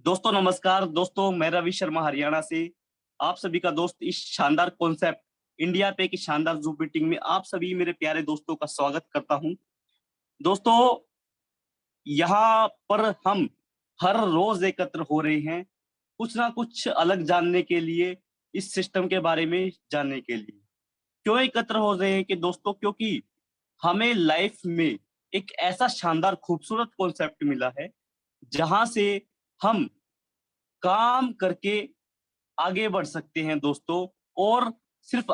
दोस्तों नमस्कार। दोस्तों मैं रवि शर्मा हरियाणा से आप सभी का दोस्त इस शानदार कॉन्सेप्ट इंडिया पे की शानदार जूम मीटिंग में आप सभी मेरे प्यारे दोस्तों का स्वागत करता हूं। दोस्तों यहाँ पर हम हर रोज एकत्र हो रहे हैं कुछ ना कुछ अलग जानने के लिए, इस सिस्टम के बारे में जानने के लिए। क्यों एकत्र हो रहे हैं कि दोस्तों, क्योंकि हमें लाइफ में एक ऐसा शानदार खूबसूरत कॉन्सेप्ट मिला है जहां से हम काम करके आगे बढ़ सकते हैं दोस्तों। और सिर्फ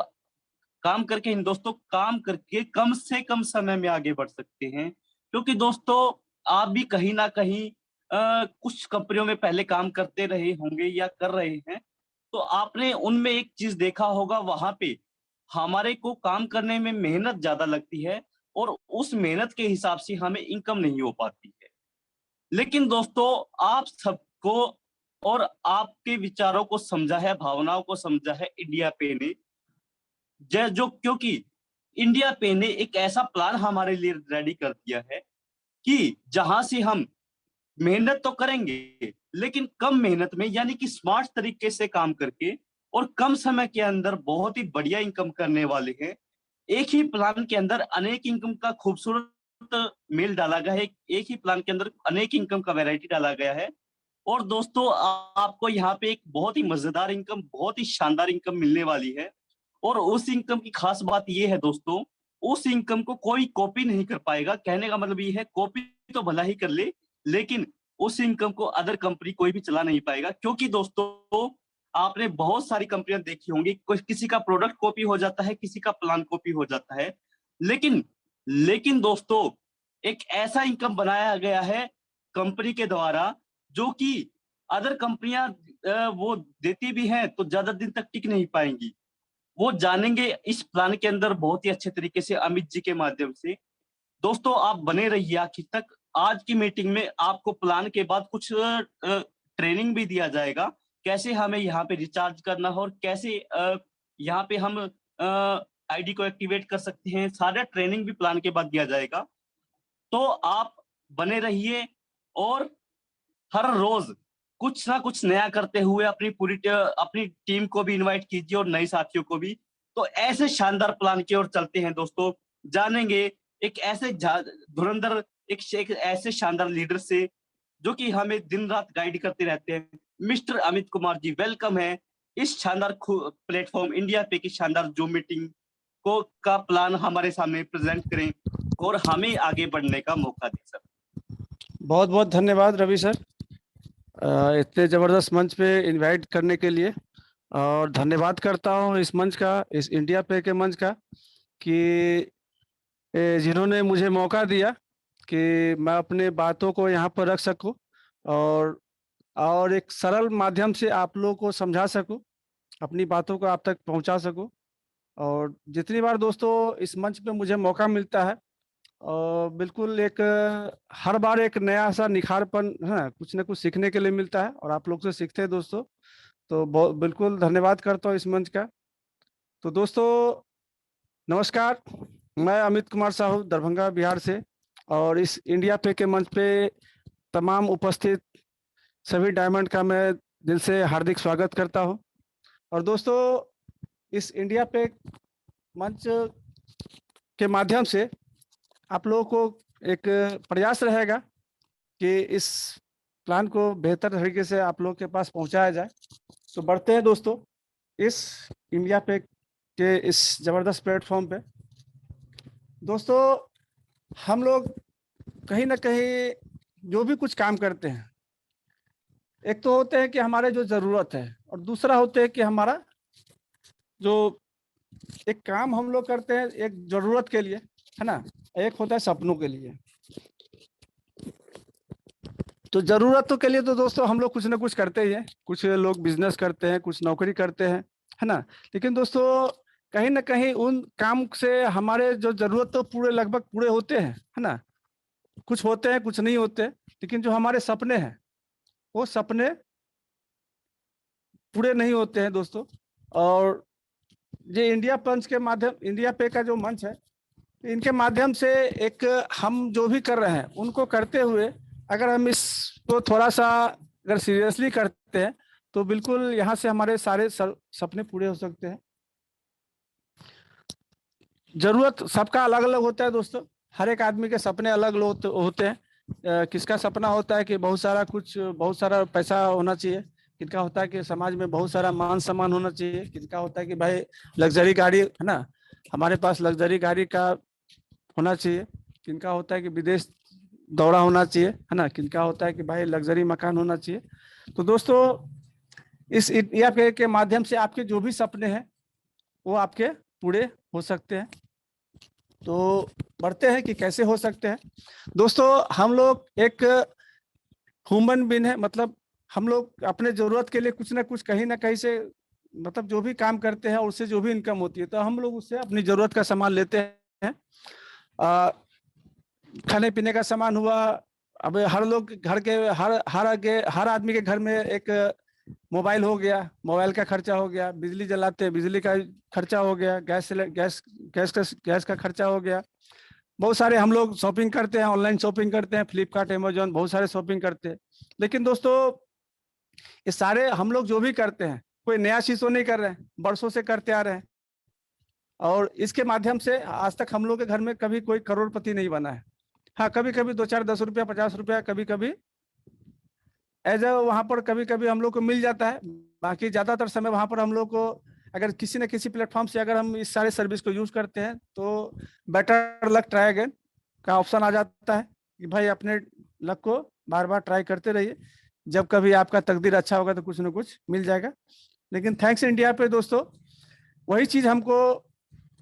काम करके इन दोस्तों, काम करके कम से कम समय में आगे बढ़ सकते हैं। क्योंकि दोस्तों आप भी कहीं ना कहीं कुछ कंपनियों में पहले काम करते रहे होंगे या कर रहे हैं, तो आपने उनमें एक चीज देखा होगा, वहां पे हमारे को काम करने में मेहनत ज्यादा लगती है और उस मेहनत के हिसाब से हमें इनकम नहीं हो पाती है। लेकिन दोस्तों आप सबको और आपके विचारों को समझा है, भावनाओं को समझा है इंडिया पे ने। जो क्योंकि इंडिया पे ने एक ऐसा प्लान हमारे लिए रेडी कर दिया है कि जहां से हम मेहनत तो करेंगे लेकिन कम मेहनत में, यानी कि स्मार्ट तरीके से काम करके और कम समय के अंदर बहुत ही बढ़िया इनकम करने वाले हैं। एक ही प्लान के अंदर अनेक इनकम का खूबसूरत मेल डाला गया है। एक ही प्लान के अंदर अनेक इनकम का वैरायटी डाला गया है। और दोस्तों आपको यहाँ पे एक बहुत ही मजेदार इनकम, बहुत ही शानदार इनकम मिलने वाली है। और उस इनकम की खास बात ये है दोस्तों, उस इनकम को कोई कॉपी नहीं कर पाएगा। कहने का मतलब ये है, कॉपी तो भला ही कर ले, लेकिन उस इनकम को अदर कंपनी कोई भी चला नहीं पाएगा। क्योंकि दोस्तों आपने बहुत सारी कंपनियां देखी होंगी, किसी का प्रोडक्ट कॉपी हो जाता है, किसी का प्लान कॉपी हो जाता है। लेकिन लेकिन दोस्तों एक ऐसा इनकम बनाया गया है कंपनी के द्वारा, जो कि अदर कंपनियां वो देती भी हैं तो ज्यादा दिन तक टिक नहीं पाएंगी। वो जानेंगे इस प्लान के अंदर बहुत ही अच्छे तरीके से अमित जी के माध्यम से। दोस्तों आप बने रहिए आखिर तक। आज की मीटिंग में आपको प्लान के बाद कुछ ट्रेनिंग भी दिया जाएगा, कैसे हमें यहाँ पे रिचार्ज करना हो और कैसे यहाँ पे हम आईडी को एक्टिवेट कर सकते हैं। सारा ट्रेनिंग भी प्लान के बाद दिया जाएगा। तो आप बने रहिए और हर रोज कुछ ना कुछ नया करते हुए अपनी टीम को भी इनवाइट कीजिए और नए साथियों को भी। तो ऐसे शानदार प्लान की ओर चलते हैं दोस्तों। जानेंगे एक ऐसे धुरंधर, एक ऐसे शानदार लीडर से जो कि हमें दिन रात गाइड करते रहते हैं। मिस्टर अमित कुमार जी वेलकम है इस शानदार प्लेटफॉर्म इंडिया पे की शानदार जूम मीटिंग को का प्लान हमारे सामने प्रेजेंट करें और हमें आगे बढ़ने का मौका दें सर। बहुत बहुत धन्यवाद रवि सर, इतने ज़बरदस्त मंच पे इनवाइट करने के लिए। और धन्यवाद करता हूँ इस मंच का, इस इंडिया पे के मंच का, कि जिन्होंने मुझे मौका दिया कि मैं अपने बातों को यहाँ पर रख सकूँ और एक सरल माध्यम से आप लोगों को समझा सकूँ, अपनी बातों को आप तक पहुँचा सकूँ। और जितनी बार दोस्तों इस मंच पे मुझे मौका मिलता है, और बिल्कुल एक हर बार एक नया सा निखारपन है ना, कुछ ना कुछ सीखने के लिए मिलता है और आप लोग से सीखते हैं दोस्तों। तो बहुत बिल्कुल धन्यवाद करता हूँ इस मंच का। तो दोस्तों नमस्कार, मैं अमित कुमार साहू दरभंगा बिहार से, और इस इंडिया पे के मंच पे तमाम उपस्थित सभी डायमंड का मैं दिल से हार्दिक स्वागत करता हूँ। और दोस्तों इस इंडिया पे मंच के माध्यम से आप लोगों को एक प्रयास रहेगा कि इस प्लान को बेहतर तरीके से आप लोग के पास पहुंचाया जाए। तो बढ़ते हैं दोस्तों इस इंडिया पे के इस ज़बरदस्त प्लेटफॉर्म पे। दोस्तों हम लोग कहीं ना कहीं जो भी कुछ काम करते हैं, एक तो होते हैं कि हमारे जो ज़रूरत है, और दूसरा होते हैं कि हमारा जो एक काम हम लोग करते हैं एक ज़रूरत के लिए, है ना, एक होता है सपनों के लिए। तो ज़रूरतों के लिए तो दोस्तों हम लोग कुछ ना कुछ करते ही हैं, कुछ लोग बिजनेस करते हैं, कुछ नौकरी करते हैं, है ना। लेकिन दोस्तों कहीं ना कहीं उन काम से हमारे जो ज़रूरत तो पूरे लगभग पूरे होते हैं, है ना, कुछ होते हैं कुछ नहीं होते। लेकिन जो हमारे सपने हैं वो सपने पूरे नहीं होते हैं दोस्तों। और ये इंडिया पंच के माध्यम, इंडिया पे का जो मंच है, इनके माध्यम से एक हम जो भी कर रहे हैं उनको करते हुए अगर हम इसको थोड़ा सा अगर सीरियसली करते हैं तो बिल्कुल यहाँ से हमारे सारे सपने पूरे हो सकते हैं। जरूरत सबका अलग अलग होता है दोस्तों, हर एक आदमी के सपने अलग अलग होते हैं। किसका सपना होता है कि बहुत सारा पैसा होना चाहिए, किनका होता है कि समाज में बहुत सारा मान सम्मान होना चाहिए, किनका होता है कि भाई लग्जरी गाड़ी है ना, हमारे पास लग्जरी गाड़ी का होना चाहिए, किनका होता है कि विदेश दौरा होना चाहिए, है ना, किनका होता है कि भाई लग्जरी मकान होना चाहिए। तो दोस्तों इस इंडिया पे के माध्यम से आपके जो भी सपने हैं वो आपके पूरे हो सकते हैं। तो बढ़ते हैं कि कैसे हो सकते हैं। दोस्तों हम लोग एक ह्यूमन बीन है, मतलब हम लोग अपने जरूरत के लिए कुछ ना कुछ कहीं ना कहीं से मतलब जो भी काम करते हैं और उससे जो भी इनकम होती है तो हम लोग उससे अपनी जरूरत का सामान लेते हैं। खाने पीने का सामान हुआ, अब हर लोग घर के हर आदमी के घर में एक मोबाइल हो गया, मोबाइल का खर्चा हो गया, बिजली जलाते हैं बिजली का खर्चा हो गया, गैस का खर्चा हो गया। बहुत सारे हम लोग शॉपिंग करते हैं, ऑनलाइन शॉपिंग करते हैं, फ्लिपकार्ट अमेजोन बहुत सारे शॉपिंग करते हैं। लेकिन दोस्तों ये सारे हम लोग जो भी करते हैं कोई नया चीज तो नहीं कर रहे हैं, बरसों से करते आ रहे हैं और इसके माध्यम से आज तक हम लोग के घर में कभी कोई करोड़पति नहीं बना है। हाँ कभी कभी 2 4 10 रुपया 50 रुपया कभी कभी एज ए वहां पर कभी कभी हम लोग को मिल जाता है। बाकी ज्यादातर समय वहां पर हम लोग को अगर किसी न किसी प्लेटफॉर्म से अगर हम इस सारे सर्विस को यूज करते हैं तो बेटर लक ट्राई अगेन का ऑप्शन आ जाता है कि भाई अपने लक को बार बार ट्राई करते रहिए, जब कभी आपका तकदीर अच्छा होगा तो कुछ ना कुछ मिल जाएगा। लेकिन थैंक्स इंडिया पे दोस्तों वही चीज हमको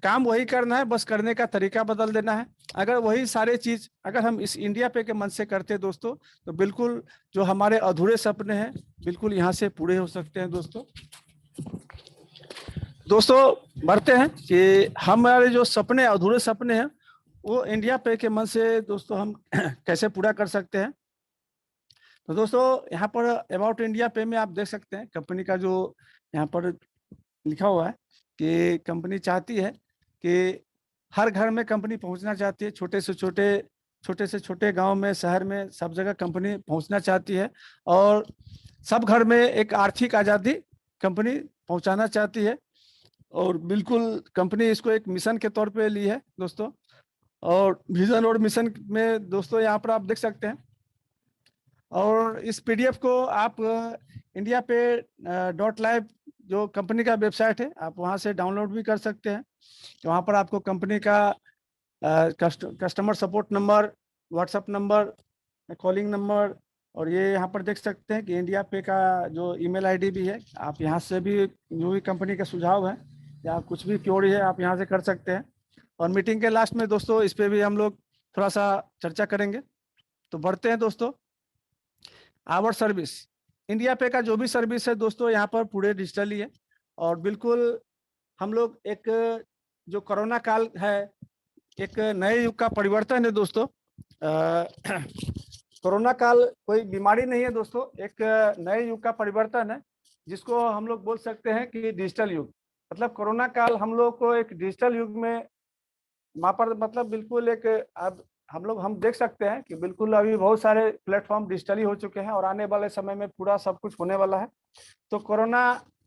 काम वही करना है, बस करने का तरीका बदल देना है। अगर वही सारे चीज अगर हम इस इंडिया पे के मन से करते हैं दोस्तों तो बिल्कुल जो हमारे अधूरे सपने हैं बिल्कुल यहाँ से पूरे हो सकते हैं। दोस्तों बढ़ते हैं कि हमारे जो सपने अधूरे सपने हैं वो इंडिया पे के मन से दोस्तों हम कैसे पूरा कर सकते हैं। तो दोस्तों यहाँ पर अबाउट इंडिया पे में आप देख सकते हैं कंपनी का जो यहाँ पर लिखा हुआ है कि कंपनी चाहती है कि हर घर में कंपनी पहुंचना चाहती है, छोटे से छोटे गांव में शहर में सब जगह कंपनी पहुंचना चाहती है और सब घर में एक आर्थिक आज़ादी कंपनी पहुंचाना चाहती है। और बिल्कुल कंपनी इसको एक मिशन के तौर पे ली है दोस्तों। और विजन और मिशन में दोस्तों यहाँ पर आप देख सकते हैं और इस पीडीएफ को आप इंडिया पे .live जो कंपनी का वेबसाइट है आप वहाँ से डाउनलोड भी कर सकते हैं। तो वहाँ पर आपको कंपनी का customer support number, WhatsApp number, calling number और ये यहाँ पर देख सकते हैं कि इंडिया पे का जो ईमेल आईडी भी है। आप यहाँ से भी जो भी कंपनी का सुझाव है या कुछ भी क्वेरी है आप यहाँ से कर सकते हैं। और मीटिंग के लास्ट में दोस्तों इस पे भी हम लोग थोड़ा सा चर्चा करेंगे। तो बढ़ते हैं दोस्तों आवर सर्विस। इंडिया पे का जो भी सर्विस है दोस्तों यहाँ पर पूरे डिजिटली है और बिल्कुल हम लोग एक जो कोरोना काल है एक नए युग का परिवर्तन है दोस्तों। कोरोना काल कोई बीमारी नहीं है दोस्तों, एक नए युग का परिवर्तन है जिसको हम लोग बोल सकते हैं कि डिजिटल युग। मतलब कोरोना काल हम लोग को एक डिजिटल युग में वहाँ पर मतलब बिल्कुल एक अब हम देख सकते हैं कि बिल्कुल अभी बहुत सारे प्लेटफॉर्म डिजिटली हो चुके हैं और आने वाले समय में पूरा सब कुछ होने वाला है। तो कोरोना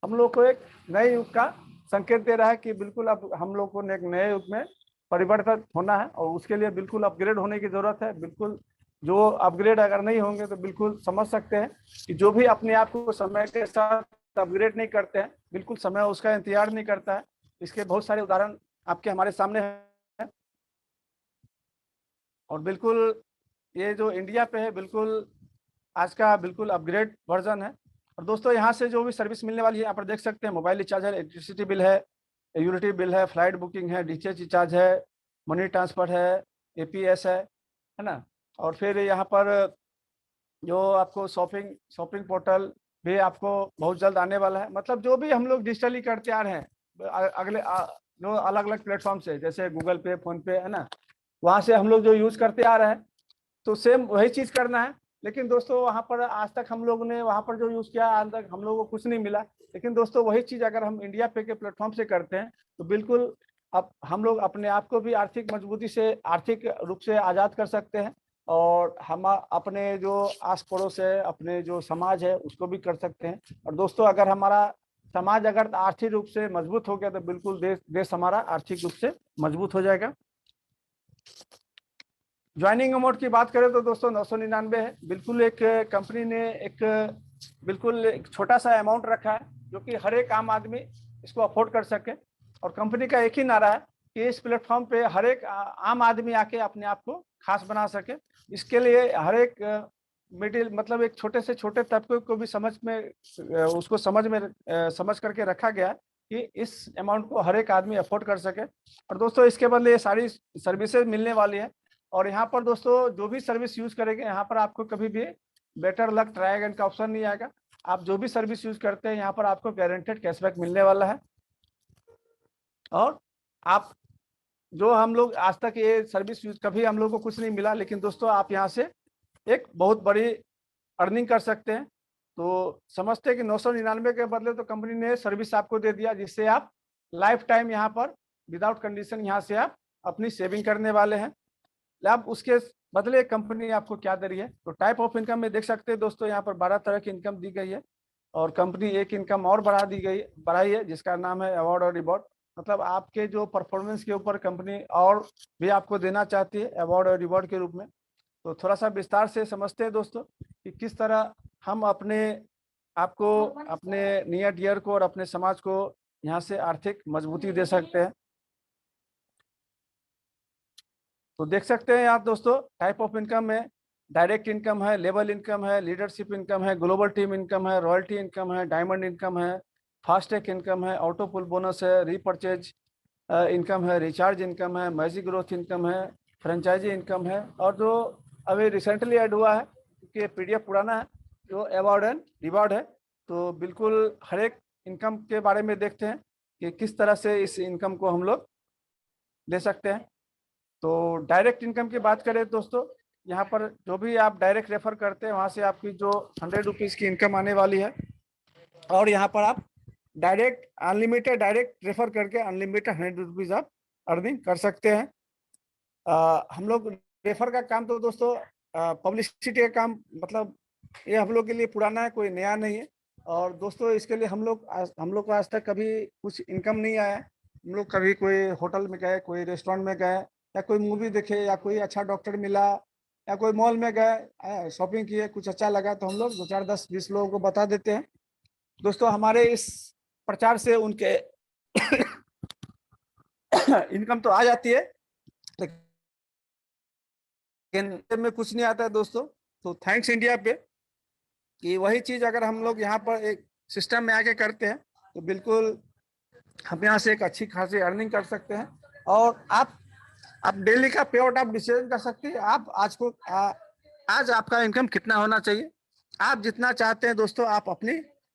हम लोग को एक नए युग का संकेत दे रहा है कि बिल्कुल अब हम लोग को एक नए युग में परिवर्तित होना है और उसके लिए बिल्कुल अपग्रेड होने की जरूरत है। बिल्कुल जो अपग्रेड अगर नहीं होंगे तो बिल्कुल समझ सकते हैं कि जो भी अपने आप को समय के साथ अपग्रेड नहीं करते हैं बिल्कुल समय उसका इंतजार नहीं करता है। इसके बहुत सारे उदाहरण आपके हमारे सामने हैं और बिल्कुल ये जो इंडिया पे है बिल्कुल आज का बिल्कुल अपग्रेड वर्जन है। और दोस्तों यहाँ से जो भी सर्विस मिलने वाली है यहाँ पर देख सकते हैं मोबाइल रिचार्ज है, इलेक्ट्रिसिटी बिल है, यूटिलिटी बिल है, फ्लाइट बुकिंग है, डीटीएच रिचार्ज है, मनी ट्रांसफर है, एपीएस है ना। और फिर यहाँ पर जो आपको शॉपिंग पोर्टल भी आपको बहुत जल्द आने वाला है। मतलब जो भी हम लोग डिजिटली करते आ रहे हैं अगले जो अलग अलग प्लेटफॉर्म से जैसे गूगल पे, फोन पे है ना, वहाँ से हम लोग जो यूज करते आ रहे हैं तो सेम वही चीज करना है। लेकिन दोस्तों वहाँ पर आज तक हम लोगों ने वहाँ पर जो यूज किया आज तक हम लोगों को कुछ नहीं मिला। लेकिन दोस्तों वही चीज अगर हम इंडिया पे के प्लेटफॉर्म से करते हैं तो बिल्कुल अब हम लोग अपने आप को भी आर्थिक मजबूती से आर्थिक रूप से आजाद कर सकते हैं और हम अपने जो आस पड़ोस है, अपने जो समाज है उसको भी कर सकते हैं। और दोस्तों अगर हमारा समाज अगर आर्थिक रूप से मजबूत हो गया तो बिल्कुल देश हमारा आर्थिक रूप से मजबूत हो जाएगा। ज्वाइनिंग अमाउंट की बात करें तो दोस्तों 999 है। बिल्कुल एक कंपनी ने बिल्कुल एक छोटा सा अमाउंट रखा है जो कि हर एक आम आदमी इसको अफोर्ड कर सके। और कंपनी का एक ही नारा है कि इस प्लेटफॉर्म पे हर एक आम आदमी आके अपने आप को खास बना सके। इसके लिए हर एक मिडिल मतलब एक छोटे से छोटे तबके को भी समझ करके रखा गया है कि इस अमाउंट को हर एक आदमी अफोर्ड कर सके। और दोस्तों इसके बदले ये सारी सर्विसेज मिलने वाली है। और यहाँ पर दोस्तों जो भी सर्विस यूज करेंगे यहाँ पर आपको कभी भी बेटर लक ट्राई अगेन का ऑप्शन नहीं आएगा। आप जो भी सर्विस यूज करते हैं यहाँ पर आपको गारंटेड कैशबैक मिलने वाला है। और आप जो हम लोग आज तक ये सर्विस यूज कभी हम लोग को कुछ नहीं मिला, लेकिन दोस्तों आप यहाँ से एक बहुत बड़ी अर्निंग कर सकते हैं। तो समझते हैं कि 999 के बदले तो कंपनी ने सर्विस आपको दे दिया जिससे आप लाइफ टाइम यहाँ पर विदाउट कंडीशन यहाँ से आप अपनी सेविंग करने वाले हैं। अब उसके बदले कंपनी आपको क्या दे रही है, तो टाइप ऑफ इनकम में देख सकते हैं दोस्तों यहाँ पर 12 तरह की इनकम दी गई है। और कंपनी एक इनकम और बढ़ाई है जिसका नाम है अवार्ड और रिवॉर्ड। मतलब आपके जो परफॉर्मेंस के ऊपर कंपनी और भी आपको देना चाहती है अवार्ड और रिवॉर्ड के रूप में। तो थोड़ा सा विस्तार से समझते हैं दोस्तों कि किस तरह हम अपने आपको, अपने नियर डियर को और अपने समाज को यहाँ से आर्थिक मजबूती दे सकते हैं। तो देख सकते हैं यहाँ दोस्तों टाइप ऑफ इनकम में डायरेक्ट इनकम है, लेवल इनकम है, लीडरशिप इनकम है, ग्लोबल टीम इनकम है, रॉयल्टी इनकम है, डायमंड इनकम है, फास्टैग इनकम है, ऑटो पुल बोनस है, रीपरचेज इनकम है, रिचार्ज इनकम है, मैजिक ग्रोथ इनकम है, फ्रेंचाइजी इनकम है। और जो अभी रिसेंटली ऐड हुआ है कि PDF पुराना है जो अवार्ड एंड रिवॉर्ड है। तो बिल्कुल हर एक इनकम के बारे में देखते हैं कि किस तरह से इस इनकम को हम लोग ले सकते हैं। तो डायरेक्ट इनकम की बात करें दोस्तों, यहाँ पर जो भी आप डायरेक्ट रेफर करते हैं वहाँ से आपकी जो 100 रुपीज़ की इनकम आने वाली है। और यहाँ पर आप डायरेक्ट अनलिमिटेड डायरेक्ट रेफर करके अनलिमिटेड 100 रुपीज़ आप अर्निंग कर सकते हैं। हम लोग रेफर का काम तो दोस्तों पब्लिसिटी का काम, मतलब ये हम लोग के लिए पुराना है, कोई नया नहीं है। और दोस्तों इसके लिए हम लोग को आज तक कभी कुछ इनकम नहीं आया है। हम लोग कभी कोई होटल में गए, कोई रेस्टोरेंट में गए, या कोई मूवी देखे, या कोई अच्छा डॉक्टर मिला, या कोई मॉल में गए शॉपिंग किए, कुछ अच्छा लगा तो हम लोग 2 4 10 20 लोगों को बता देते हैं। दोस्तों हमारे इस प्रचार से उनके इनकम तो आ जाती है लेकिन में कुछ नहीं आता है दोस्तों। तो थैंक्स इंडिया पे कि वही चीज अगर हम लोग यहाँ पर एक सिस्टम में आके करते हैं तो बिल्कुल हम यहाँ से एक अच्छी खासी अर्निंग कर सकते हैं। और आप डेली का पे आउट आप डिसीजन कर सकते हैं। आप आज आपका इनकम कितना होना चाहिए, आप जितना चाहते हैं दोस्तों आप अपनी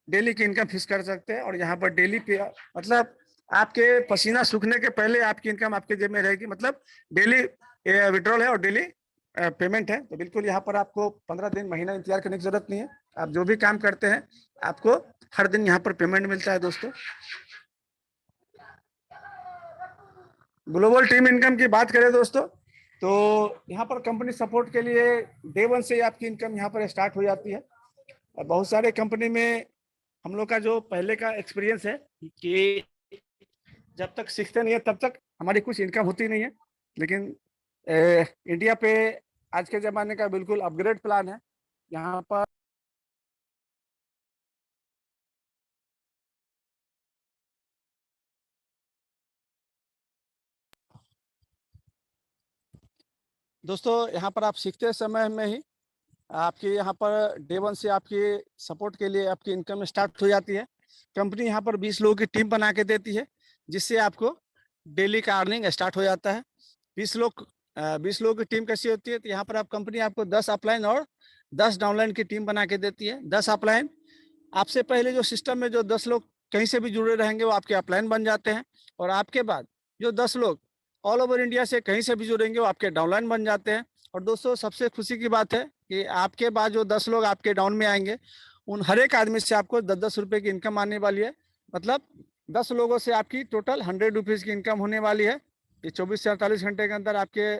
डेली की इनकम फिक्स कर सकते हैं। और यहाँ पर डेली पे मतलब आपके पसीना सूखने के पहले आपकी इनकम आपके जेब में रहेगी। मतलब डेली विड्रॉल है और डेली पेमेंट है। तो बिल्कुल यहाँ पर आपको 15 दिन महीना इंतजार करने की जरूरत नहीं है। आप जो भी काम करते हैं आपको हर दिन यहाँ पर पेमेंट मिलता है दोस्तों। ग्लोबल टीम इनकम की बात करें दोस्तों तो यहाँ पर कंपनी सपोर्ट के लिए डे 1 से आपकी इनकम यहाँ पर स्टार्ट हो जाती है। और बहुत सारे कंपनी में हम लोग का जो पहले का एक्सपीरियंस है कि जब तक सीखते नहीं है तब तक हमारी कुछ इनकम होती नहीं है। लेकिन इंडिया पे आज के ज़माने का बिल्कुल अपग्रेड प्लान है। यहाँ पर दोस्तों यहाँ पर आप सीखते समय में ही आपके यहाँ पर डे 1 से आपकी सपोर्ट के लिए आपकी इनकम स्टार्ट हो जाती है। कंपनी यहाँ पर 20 लोगों की टीम बना के देती है जिससे आपको डेली का अर्निंग स्टार्ट हो जाता है। 20 लोगों की टीम कैसी होती है, तो यहाँ पर आप कंपनी आपको 10 अपलाइन और 10 डाउनलाइन की टीम बना के देती है। 10 अपलाइन आपसे पहले जो सिस्टम में जो 10 लोग कहीं से भी जुड़े रहेंगे वो आपके अपलाइन बन जाते हैं। और आपके बाद जो 10 लोग ऑल ओवर इंडिया से कहीं से भी जुड़ेंगे वो आपके डाउनलाइन बन जाते हैं। और दोस्तों सबसे खुशी की बात है कि आपके बाद जो 10 लोग आपके डाउन में आएंगे उन हर एक आदमी से आपको 10-10 रुपये की इनकम आने वाली है। मतलब 10 लोगों से आपकी टोटल 100 रुपीज़ की इनकम होने वाली है। ये 24 से 48 घंटे के अंदर आपके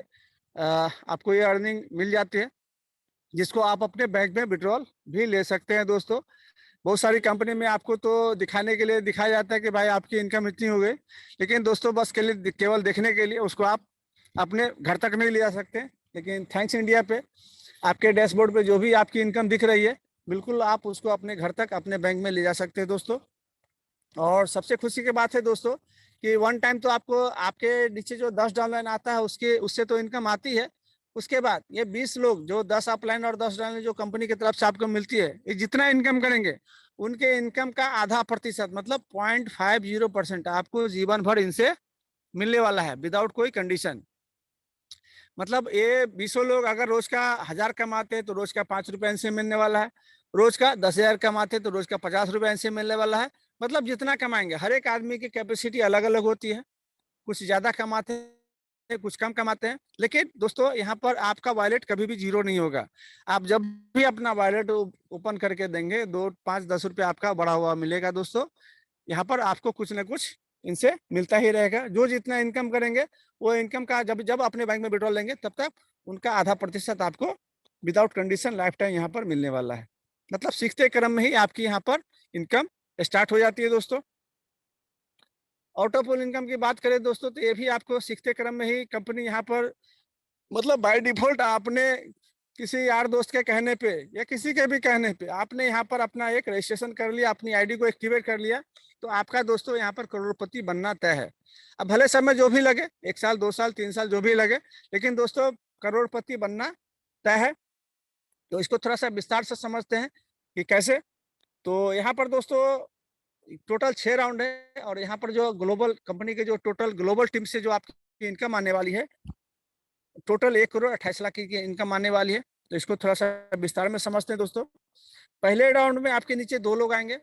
आपको ये अर्निंग मिल जाती है, जिसको आप अपने बैंक में विड्रॉल भी ले सकते हैं दोस्तों। बहुत सारी कंपनी में आपको तो दिखाने के लिए दिखाया जाता है कि भाई आपकी इनकम इतनी हो गई, लेकिन दोस्तों बस के लिए केवल देखने के लिए उसको आप अपने घर तक नहीं ले जा सकते। लेकिन थैंक्स इंडिया पे आपके डैशबोर्ड पे जो भी आपकी इनकम दिख रही है, बिल्कुल आप उसको अपने घर तक अपने बैंक में ले जा सकते हैं दोस्तों। और सबसे खुशी की बात है दोस्तों कि वन टाइम तो आपको आपके नीचे जो 10 डाउनलाइन आता है उसके उससे तो इनकम आती है। उसके बाद ये 20 लोग जो 10 अपलाइन और 10 डाउनलाइन जो कंपनी की तरफ से आपको मिलती है, ये जितना इनकम करेंगे उनके इनकम का आधा प्रतिशत मतलब 0.50% आपको जीवन भर इनसे मिलने वाला है, विदाउट कोई कंडीशन। मतलब ये 20 लोग अगर रोज का 1000 कमाते हैं तो रोज का 5 रुपए इनसे मिलने वाला है, रोज का 10,000 कमाते हैं तो रोज का 50 रुपए इनसे मिलने वाला है। मतलब जितना कमाएंगे, हर एक आदमी की कैपेसिटी अलग अलग होती है, कुछ ज्यादा कमाते हैं, कुछ कम कमाते हैं। लेकिन दोस्तों यहाँ पर आपका वॉलेट कभी भी जीरो नहीं होगा। आप जब भी अपना वॉलेट ओपन करके देंगे, 2, 5, 10 रुपये आपका बढ़ा हुआ मिलेगा दोस्तों। यहाँ पर आपको कुछ ना कुछ इनसे मिलता ही रहेगा। जो जितना इनकम करेंगे वो इनकम का जब जब अपने बैंक में विड्रॉल लेंगे तब तक उनका आधा प्रतिशत आपको विदाउट कंडीशन लाइफ टाइम यहाँ पर मिलने वाला है। मतलब सीखते क्रम में ही आपकी यहाँ पर इनकम स्टार्ट हो जाती है दोस्तों। ऑटो पुल इनकम की बात करें दोस्तों तो ये भी आपको सीखते क्रम में ही कंपनी यहाँ पर मतलब बाय डिफॉल्ट आपने किसी यार दोस्त के कहने पे या किसी के भी कहने पे आपने यहाँ पर अपना एक रजिस्ट्रेशन कर लिया, अपनी आईडी को एक्टिवेट कर लिया, तो आपका दोस्तों यहाँ पर करोड़पति बनना तय है। अब भले समय जो भी लगे, 1 साल 2 साल 3 साल जो भी लगे, लेकिन दोस्तों करोड़पति बनना तय है। तो इसको थोड़ा सा विस्तार से समझते हैं कि कैसे। तो यहाँ पर दोस्तों टोटल 6 राउंड है और यहाँ पर जो ग्लोबल कंपनी के जो टोटल ग्लोबल टीम से जो आपकी इनकम आने वाली है, टोटल 1,28,00,000 की इनकम आने वाली है। तो इसको थोड़ा सा विस्तार में समझते हैं दोस्तों। पहले राउंड में आपके नीचे 2 लोग आएंगे,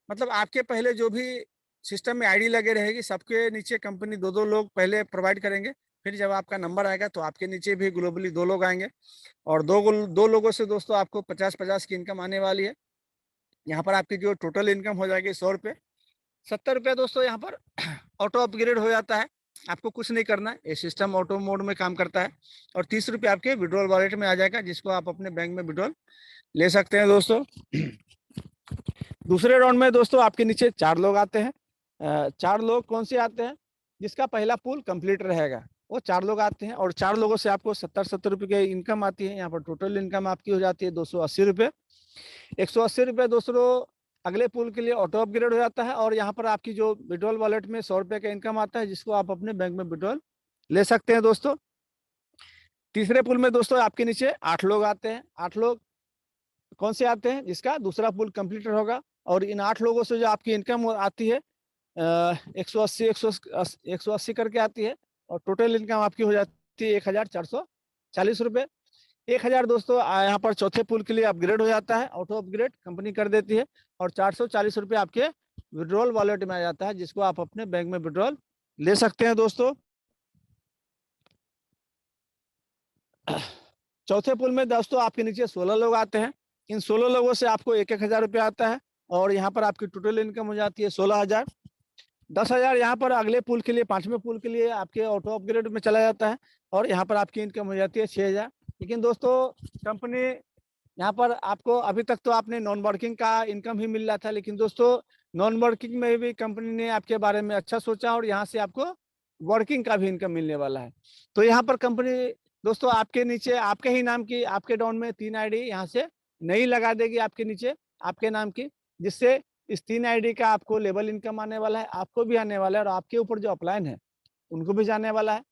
मतलब आपके पहले जो भी सिस्टम में आईडी लगे रहेगी सबके नीचे कंपनी 2-2 लोग पहले प्रोवाइड करेंगे। फिर जब आपका नंबर आएगा तो आपके नीचे भी ग्लोबली 2 लोग आएंगे और दो लोगों से दोस्तों आपको 50-50 की इनकम आने वाली है। यहाँ पर आपकी जो टोटल इनकम हो जाएगी 100 रुपये। 70 रुपये दोस्तों यहाँ पर ऑटो अपग्रेड हो जाता है, आपको कुछ नहीं करना है, ये सिस्टम ऑटो मोड में काम करता है। और 30 रुपये आपके विड्रॉल वॉलेट में आ जाएगा, जिसको आप अपने बैंक में विड्रॉल ले सकते हैं दोस्तों। दूसरे राउंड में दोस्तों आपके नीचे 4 लोग आते हैं। 4 लोग कौन से आते हैं? जिसका पहला पुल कंप्लीट रहेगा वो 4 लोग आते हैं और 4 लोगों से आपको 70 रुपये की इनकम आती है। यहाँ पर टोटल इनकम आपकी हो जाती है 280 रुपये। 180 रुपये दोस्तों अगले पुल के लिए ऑटो अपग्रेड हो जाता है और यहाँ पर आपकी जो विड्रॉल वॉलेट में 100 रुपये का इनकम आता है, जिसको आप अपने बैंक में विड्रॉल ले सकते हैं दोस्तों। तीसरे पुल में दोस्तों आपके नीचे 8 लोग आते हैं। 8 लोग कौन से आते हैं? जिसका दूसरा पुल कंप्लीट होगा और इन 8 लोगों से जो आपकी इनकम आती है 180 करके आती है और टोटल इनकम आपकी हो जाती है 1,440 रुपये। 1,000 दोस्तों यहाँ पर चौथे पुल के लिए अपग्रेड हो जाता है, ऑटो अपग्रेड कंपनी कर देती है और 440 रुपये आपके विड्रॉल वॉलेट में आ जाता है, जिसको आप अपने बैंक में विड्रॉल ले सकते हैं दोस्तों। चौथे पुल में दोस्तों आपके नीचे 16 लोग आते हैं। इन 16 लोगों से आपको 1,000 रुपये आता है और यहाँ पर आपकी टोटल इनकम हो जाती है 16,000। 10,000 यहाँ पर अगले पुल के लिए, 5वें पुल के लिए आपके ऑटो अपग्रेड में चला जाता है और यहाँ पर आपकी इनकम हो जाती है 6,000। लेकिन दोस्तों कंपनी यहाँ पर आपको अभी तक तो आपने नॉन वर्किंग का इनकम ही मिल रहा था, लेकिन दोस्तों नॉन वर्किंग में भी कंपनी ने आपके बारे में अच्छा सोचा और यहाँ से आपको वर्किंग का भी इनकम मिलने वाला है। तो यहाँ पर कंपनी दोस्तों आपके नीचे आपके ही नाम की, आपके डाउन में 3 आईडी यहाँ से नई लगा देगी आपके नीचे आपके नाम की, जिससे इस 3 आईडी का आपको लेवल इनकम आने वाला है, आपको भी आने वाला है और आपके ऊपर जो अपलाइन है उनको भी जाने वाला है।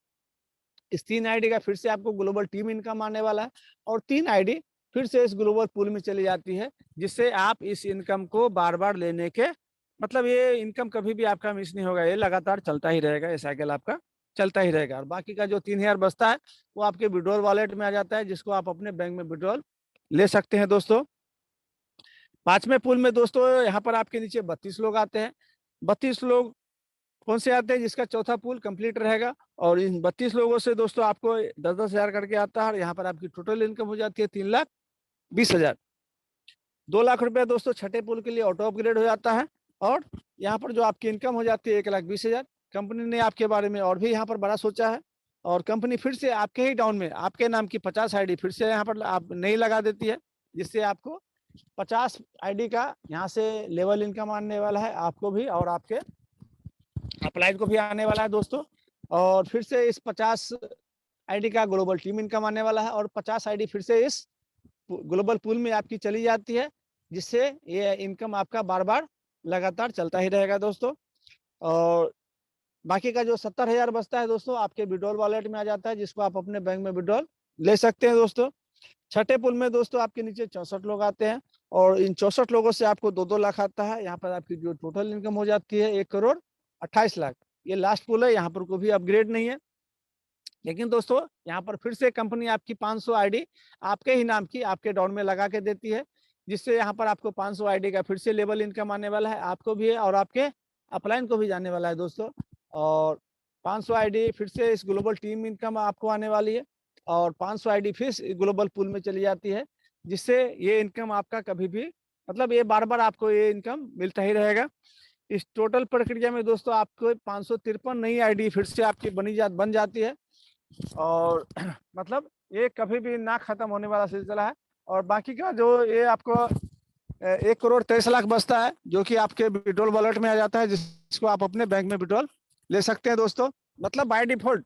इस 3 आईडी का फिर से आपको ग्लोबल टीम इनकम आने वाला है और 3 आईडी फिर से इस ग्लोबल पूल में चली जाती है, जिससे आप इस इनकम को बार बार लेने के मतलब ये इनकम कभी भी आपका मिस नहीं होगा, ये लगातार चलता ही रहेगा, ये साइकिल आपका चलता ही रहेगा। और बाकी का जो 3,000 बचता है वो आपके विड्रॉल वॉलेट में आ जाता है, जिसको आप अपने बैंक में विड्रॉल ले सकते हैं दोस्तों। 5वें पुल में दोस्तों यहाँ पर आपके नीचे 32 लोग आते हैं। 32 लोग कौन से आते हैं? जिसका चौथा पुल कंप्लीट रहेगा और इन 32 लोगों से दोस्तों आपको 10-10 हजार करके आता है और यहाँ पर आपकी टोटल इनकम हो जाती है 3,20,000। 2 लाख रुपया दोस्तों छठे पुल के लिए ऑटो अपग्रेड हो जाता है और यहाँ पर जो आपकी इनकम हो जाती है 1,20,000। कंपनी ने आपके बारे में और भी यहाँ पर बड़ा सोचा है, और कंपनी फिर से आपके ही डाउन में आपके नाम की 50 आईडी फिर से यहाँ पर आप नहीं लगा देती है, जिससे आपको 50 आईडी का यहाँ से लेवल इनकम आने वाला है आपको भी और आपके अप्लाइड को भी आने वाला है दोस्तों। और फिर से इस 50 आईडी का ग्लोबल टीम इनकम आने वाला है और 50 आईडी फिर से इस ग्लोबल पूल में आपकी चली जाती है, जिससे ये इनकम आपका बार बार लगातार चलता ही रहेगा दोस्तों। और बाकी का जो 70,000 बचता है दोस्तों आपके विड्रॉल वॉलेट में आ जाता है, जिसको आप अपने बैंक में विड्रॉल ले सकते हैं दोस्तों। छठे पुल में दोस्तों आपके नीचे 64 लोग आते हैं और इन 64 लोगों से आपको 2-2 लाख आता है। यहाँ पर आपकी जो टोटल इनकम हो जाती है 1,28,00,000। ये लास्ट पुल है, यहाँ पर कोई भी अपग्रेड नहीं है। लेकिन दोस्तों यहाँ पर फिर से कंपनी आपकी 500 आईडी आपके ही नाम की आपके डाउन में लगा के देती है, जिससे यहाँ पर आपको 500 आईडी का फिर से लेवल इनकम आने वाला है, आपको भी है और आपके अपलाइन को भी जाने वाला है दोस्तों। और 500 आईडी फिर से इस ग्लोबल टीम इनकम आपको आने वाली है और 500 आईडी फिर ग्लोबल पूल में चली जाती है, जिससे ये इनकम आपका कभी भी मतलब ये बार बार आपको ये इनकम मिलता ही रहेगा। इस टोटल प्रक्रिया में दोस्तों आपको 553 नई आईडी फिर से आपकी बन जाती है और मतलब ये कभी भी ना खत्म होने वाला सिलसिला है। और बाकी का जो ये आपको 1,23,00,000 बचता है, जो कि आपके विड्रॉल वॉलेट में आ जाता है, जिसको आप अपने बैंक में विड्रॉल ले सकते हैं दोस्तों। मतलब बाय डिफॉल्ट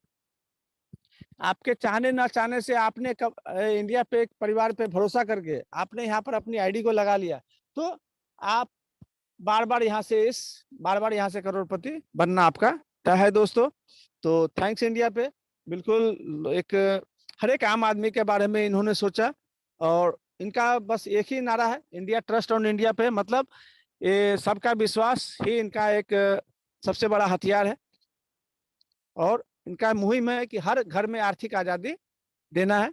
आपके चाहने ना चाहने से आपने कब इंडिया पे परिवार पे भरोसा करके आपने यहाँ पर अपनी आईडी को लगा लिया, तो आप बार बार यहाँ से करोड़पति बनना आपका तय है दोस्तों। तो थैंक्स इंडिया पे, बिल्कुल एक हर एक आम आदमी के बारे में इन्होंने सोचा और इनका बस एक ही नारा है, इंडिया ट्रस्ट ऑन इंडिया पे। मतलब ये सबका विश्वास ही इनका एक सबसे बड़ा हथियार है और इनका मुहिम है कि हर घर में आर्थिक आजादी देना है।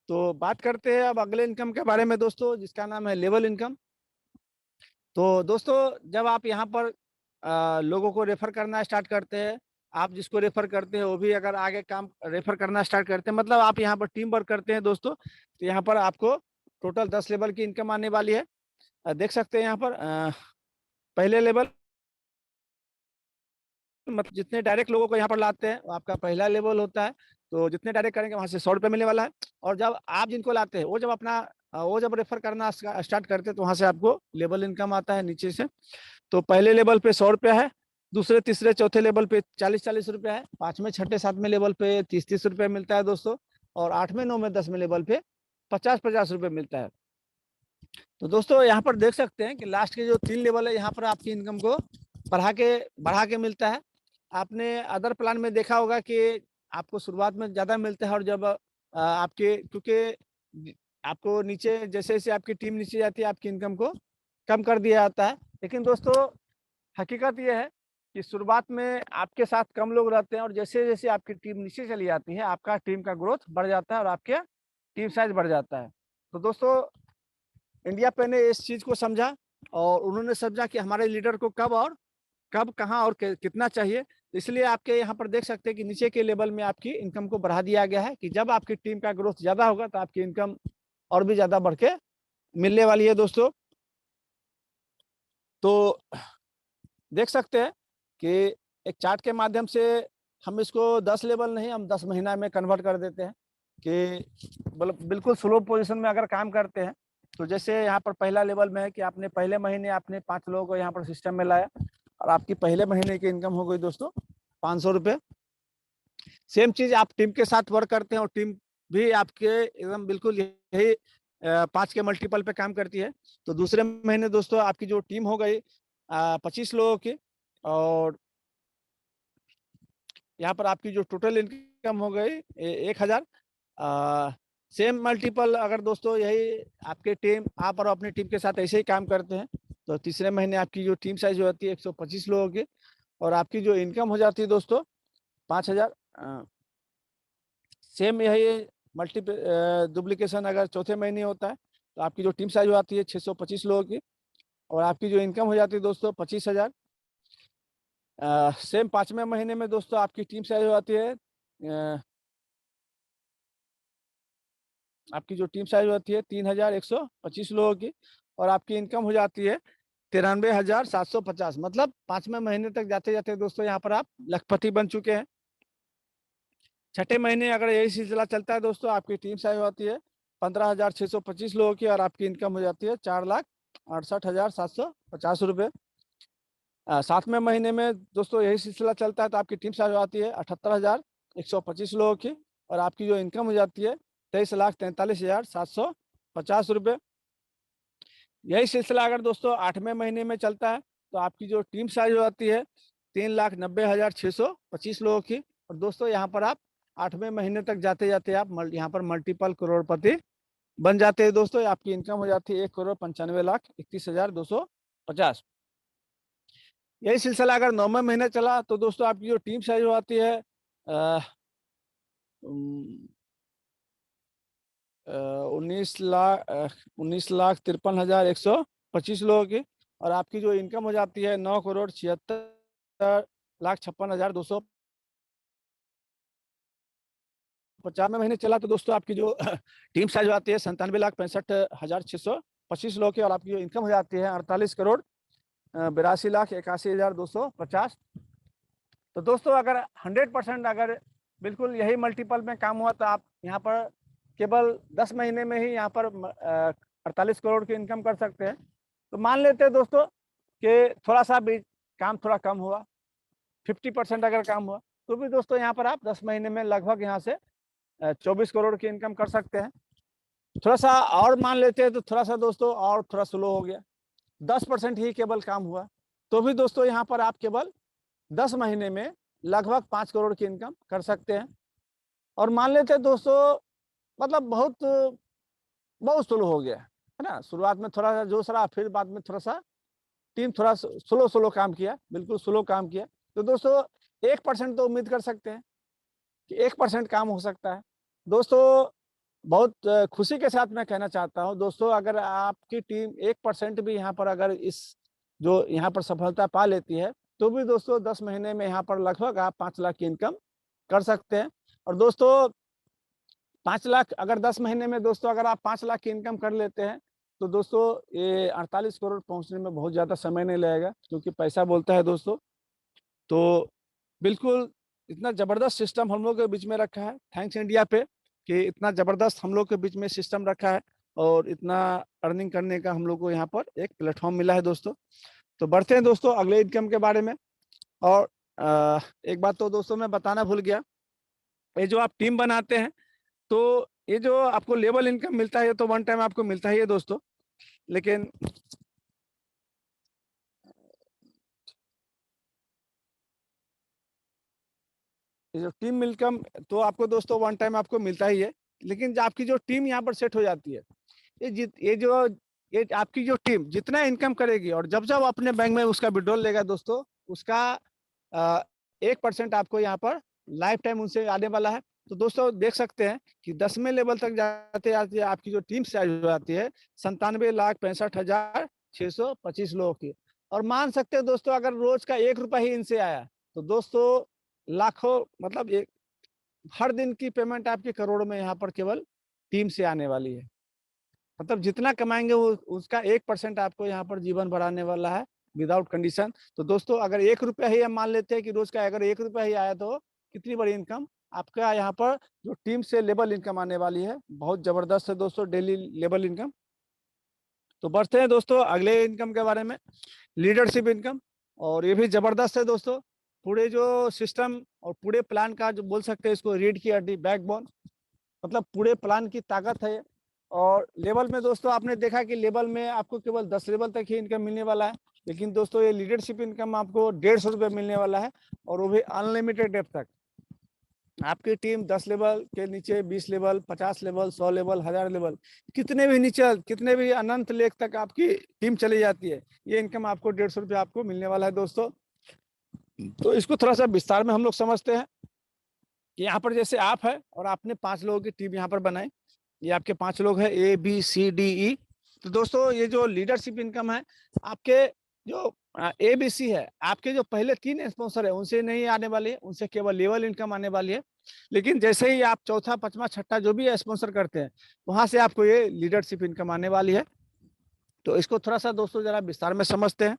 तो बात करते हैं अब अगले इनकम के बारे में दोस्तों, जिसका नाम है लेवल इनकम। तो दोस्तों जब आप यहाँ पर लोगों को रेफर करना स्टार्ट करते हैं, आप जिसको रेफर करते हैं वो भी अगर आगे काम रेफर करना स्टार्ट करते हैं, मतलब आप यहाँ पर टीम वर्क करते हैं दोस्तों, तो यहाँ पर आपको टोटल 10 लेवल की इनकम आने वाली है। देख सकते हैं यहाँ पर पहले लेवल मतलब जितने डायरेक्ट लोगों को यहाँ पर लाते हैं वो आपका पहला लेवल होता है। तो जितने डायरेक्ट करेंगे वहां से 100 रुपये मिलने वाला है। और जब आप जिनको लाते हैं वो जब रेफर करना स्टार्ट करते हैं तो वहां से आपको लेवल इनकम आता है नीचे से। तो पहले लेवल पे 100 रुपया है, दूसरे तीसरे चौथे लेवल पे 40-40 रुपया है, पांचवें छठे सातवें लेवल पे 30-30 रुपये मिलता है दोस्तों, और 8वें 9वें 10वें लेवल पे 50-50 रुपये मिलता है। तो दोस्तों यहाँ पर देख सकते हैं कि लास्ट के जो 3 लेवल है यहाँ पर आपकी इनकम को बढ़ा के मिलता है। आपने अदर प्लान में देखा होगा कि आपको शुरुआत में ज्यादा मिलता है और जब आपके क्योंकि आपको नीचे जैसे जैसे आपकी टीम नीचे जाती है आपकी इनकम को कम कर दिया जाता है। लेकिन दोस्तों हकीकत यह है कि शुरुआत में आपके साथ कम लोग रहते हैं और जैसे जैसे आपकी टीम नीचे चली जाती है आपका टीम का ग्रोथ बढ़ जाता है और आपके टीम साइज बढ़ जाता है। तो दोस्तों इंडिया पे ने इस चीज को समझा और उन्होंने समझा कि हमारे लीडर को कब कहाँ और कितना चाहिए। इसलिए आपके यहाँ पर देख सकते हैं कि नीचे के लेवल में आपकी इनकम को बढ़ा दिया गया है कि जब आपकी टीम का ग्रोथ ज्यादा होगा तो आपकी इनकम और भी ज्यादा बढ़ के मिलने वाली है दोस्तों। तो देख सकते हैं कि एक चार्ट के माध्यम से हम इसको 10 लेवल नहीं हम 10 महीना में कन्वर्ट कर देते हैं कि बिल्कुल स्लो पोजीशन में अगर काम करते हैं तो जैसे यहाँ पर पहला लेवल में है कि आपने पहले महीने आपने 5 लोगों को यहाँ पर सिस्टम में लाया और आपकी पहले महीने की इनकम हो गई दोस्तों 500 रुपये। सेम चीज आप टीम के साथ वर्क करते हैं और टीम भी आपके एकदम बिल्कुल यही 5 के मल्टीपल पे काम करती है। तो दूसरे महीने दोस्तों आपकी जो टीम हो गई 25 लोगों की और यहाँ पर आपकी जो टोटल इनकम हो गई 1,000। सेम मल्टीपल अगर दोस्तों यही आपके टीम आप और अपनी टीम के साथ ऐसे ही काम करते हैं तो तीसरे महीने आपकी जो टीम साइज होती है 125 लोगों की और आपकी जो इनकम हो जाती है दोस्तों 5,000। सेम यही डुप्लीकेशन अगर चौथे महीने होता है तो आपकी जो टीम साइज हो जाती है 625 लोगों की और आपकी जो इनकम हो जाती है दोस्तों 25,000। सेम 5वें महीने में दोस्तों आपकी टीम साइज हो जाती है आपकी जो टीम साइज होती है 3,125 लोगों की और आपकी इनकम हो जाती है 93,750। मतलब 5वें महीने तक जाते जाते दोस्तों यहाँ पर आप लखपति बन चुके हैं। छठे महीने अगर यही सिलसिला चलता है दोस्तों, आपकी टीम साइज होती है 15,625 लोगों की और आपकी इनकम हो जाती है 4,68,750 रुपये। सातवें महीने में दोस्तों यही सिलसिला चलता है तो आपकी टीम साइज आती है 78,125 लोगों की और आपकी जो इनकम हो जाती है 23,43,750 रुपये। यही सिलसिला अगर दोस्तों आठवें महीने में चलता है तो आपकी जो टीम साइज आती है 3,90,625 लोगों की। और दोस्तों यहाँ पर आप आठवें महीने तक जाते जाते आप यहाँ पर मल्टीपल करोड़पति बन जाते हैं दोस्तों। आपकी इनकम हो जाती है 1,95,31,250। यही सिलसिला अगर 9वें महीने चला तो दोस्तों आपकी जो टीम साइज आती है 19,53,125 लोगों की और आपकी जो इनकम हो जाती है 9,76,56,250। 50वें महीने चला तो दोस्तों आपकी जो टीम साइज आती है 97,65,625 लोगों की और आपकी जो इनकम हो जाती है 48,82,81,250। तो दोस्तों अगर 100% अगर बिल्कुल यही मल्टीपल में काम हुआ तो आप यहाँ पर केवल 10 महीने में ही यहाँ पर 48 करोड़ की इनकम कर सकते हैं। तो मान लेते हैं दोस्तों कि थोड़ा सा भी काम थोड़ा कम हुआ, 50% अगर काम हुआ तो भी दोस्तों यहाँ पर आप 10 महीने में लगभग यहाँ से 24 करोड़ की इनकम कर सकते हैं। थोड़ा सा और मान लेते हैं तो थोड़ा सा दोस्तों और थोड़ा स्लो हो गया, 10% ही केवल काम हुआ तो भी दोस्तों यहाँ पर आप केवल 10 महीने में लगभग 5 करोड़ की इनकम कर सकते हैं। और मान लेते हैं दोस्तों मतलब बहुत बहुत स्लो हो गया है ना, शुरुआत में थोड़ा सा जोश रहा, फिर बाद में थोड़ा सा टीम थोड़ा स्लो काम किया, बिल्कुल स्लो काम किया। तो दोस्तों 1% तो उम्मीद कर सकते हैं कि 1% काम हो सकता है। दोस्तों बहुत खुशी के साथ मैं कहना चाहता हूं दोस्तों, अगर आपकी टीम 1% भी यहाँ पर अगर इस जो यहाँ पर सफलता पा लेती है तो भी दोस्तों 10 महीने में यहाँ पर लगभग आप 5 लाख की इनकम कर सकते हैं। और दोस्तों 5 लाख अगर 10 महीने में दोस्तों अगर आप 5 लाख की इनकम कर लेते हैं तो दोस्तों ये 48 करोड़ पहुंचने में बहुत ज़्यादा समय नहीं लगेगा, क्योंकि पैसा बोलता है दोस्तों। तो बिल्कुल इतना ज़बरदस्त सिस्टम हम लोग के बीच में रखा है, थैंक्स इंडिया पे कि इतना ज़बरदस्त हम लोग के बीच में सिस्टम रखा है और इतना अर्निंग करने का हम लोग को यहाँ पर एक प्लेटफॉर्म मिला है दोस्तों। तो बढ़ते हैं दोस्तों अगले इनकम के बारे में। और एक बात तो दोस्तों मैं बताना भूल गया, ये जो आप टीम बनाते हैं तो ये जो आपको लेवल इनकम मिलता है ये तो वन टाइम आपको मिलता ही है दोस्तों, लेकिन ये जो टीम इनकम तो आपको दोस्तों वन टाइम आपको मिलता ही है, लेकिन आपकी जो टीम यहाँ पर सेट हो जाती है, ये आपकी जो टीम जितना इनकम करेगी और जब जब अपने बैंक में उसका विड्रॉल लेगा दोस्तों, उसका 1% आपको यहाँ पर लाइफ टाइम उनसे आने वाला है। तो दोस्तों देख सकते हैं कि 10वें लेवल तक जाते जाते आपकी जो टीम साइज हो जाती है 97,65,625 लोगों की। और मान सकते हैं दोस्तों अगर रोज का 1 रुपया ही इनसे आया तो दोस्तों लाखों मतलब एक हर दिन की पेमेंट आपकी करोड़ में यहाँ पर केवल टीम से आने वाली है। मतलब जितना कमाएंगे वो उसका 1% आपको यहाँ पर जीवन बढ़ाने वाला है विदाउट कंडीशन। तो दोस्तों अगर 1 रुपया ही हम मान लेते हैं कि रोज का अगर 1 रुपया ही आया तो कितनी बड़ी इनकम आपका यहाँ पर जो टीम से लेवल इनकम आने वाली है, बहुत जबरदस्त है दोस्तों डेली लेवल इनकम। तो बढ़ते हैं दोस्तों अगले इनकम के बारे में, लीडरशिप इनकम। और ये भी जबरदस्त है दोस्तों, पूरे जो सिस्टम और पूरे प्लान का जो बोल सकते हैं इसको रीढ़ की हड्डी बैकबोन, मतलब पूरे प्लान की ताकत है। और लेवल में दोस्तों आपने देखा कि लेवल में आपको केवल 10 लेवल तक ही इनकम मिलने वाला है, लेकिन दोस्तों ये लीडरशिप इनकम आपको 150 रुपये मिलने वाला है और वो भी अनलिमिटेड डेप तक। आपकी टीम 10 लेवल के नीचे 20 लेवल 50 लेवल 100 लेवल 1000 लेवल कितने भी नीचे कितने भी अनंत लेख तक आपकी टीम चली जाती है, ये इनकम आपको 150 रुपये आपको मिलने वाला है दोस्तों। तो इसको थोड़ा सा विस्तार में हम लोग समझते हैं कि यहाँ पर जैसे आप है और आपने 5 लोगों की टीम यहाँ पर बनाई, ये आपके 5 लोग हैं ABCDE। तो दोस्तों ये जो लीडरशिप इनकम है आपके जो ABC है, आपके जो पहले 3 स्पॉन्सर है उनसे नहीं आने वाली है, उनसे केवल लेवल इनकम आने वाली है। लेकिन जैसे ही आप चौथा 5वां 6ठा जो भी स्पॉन्सर करते हैं वहां से आपको ये लीडरशिप इनकम आने वाली है। तो इसको थोड़ा सा दोस्तों जरा विस्तार में समझते हैं।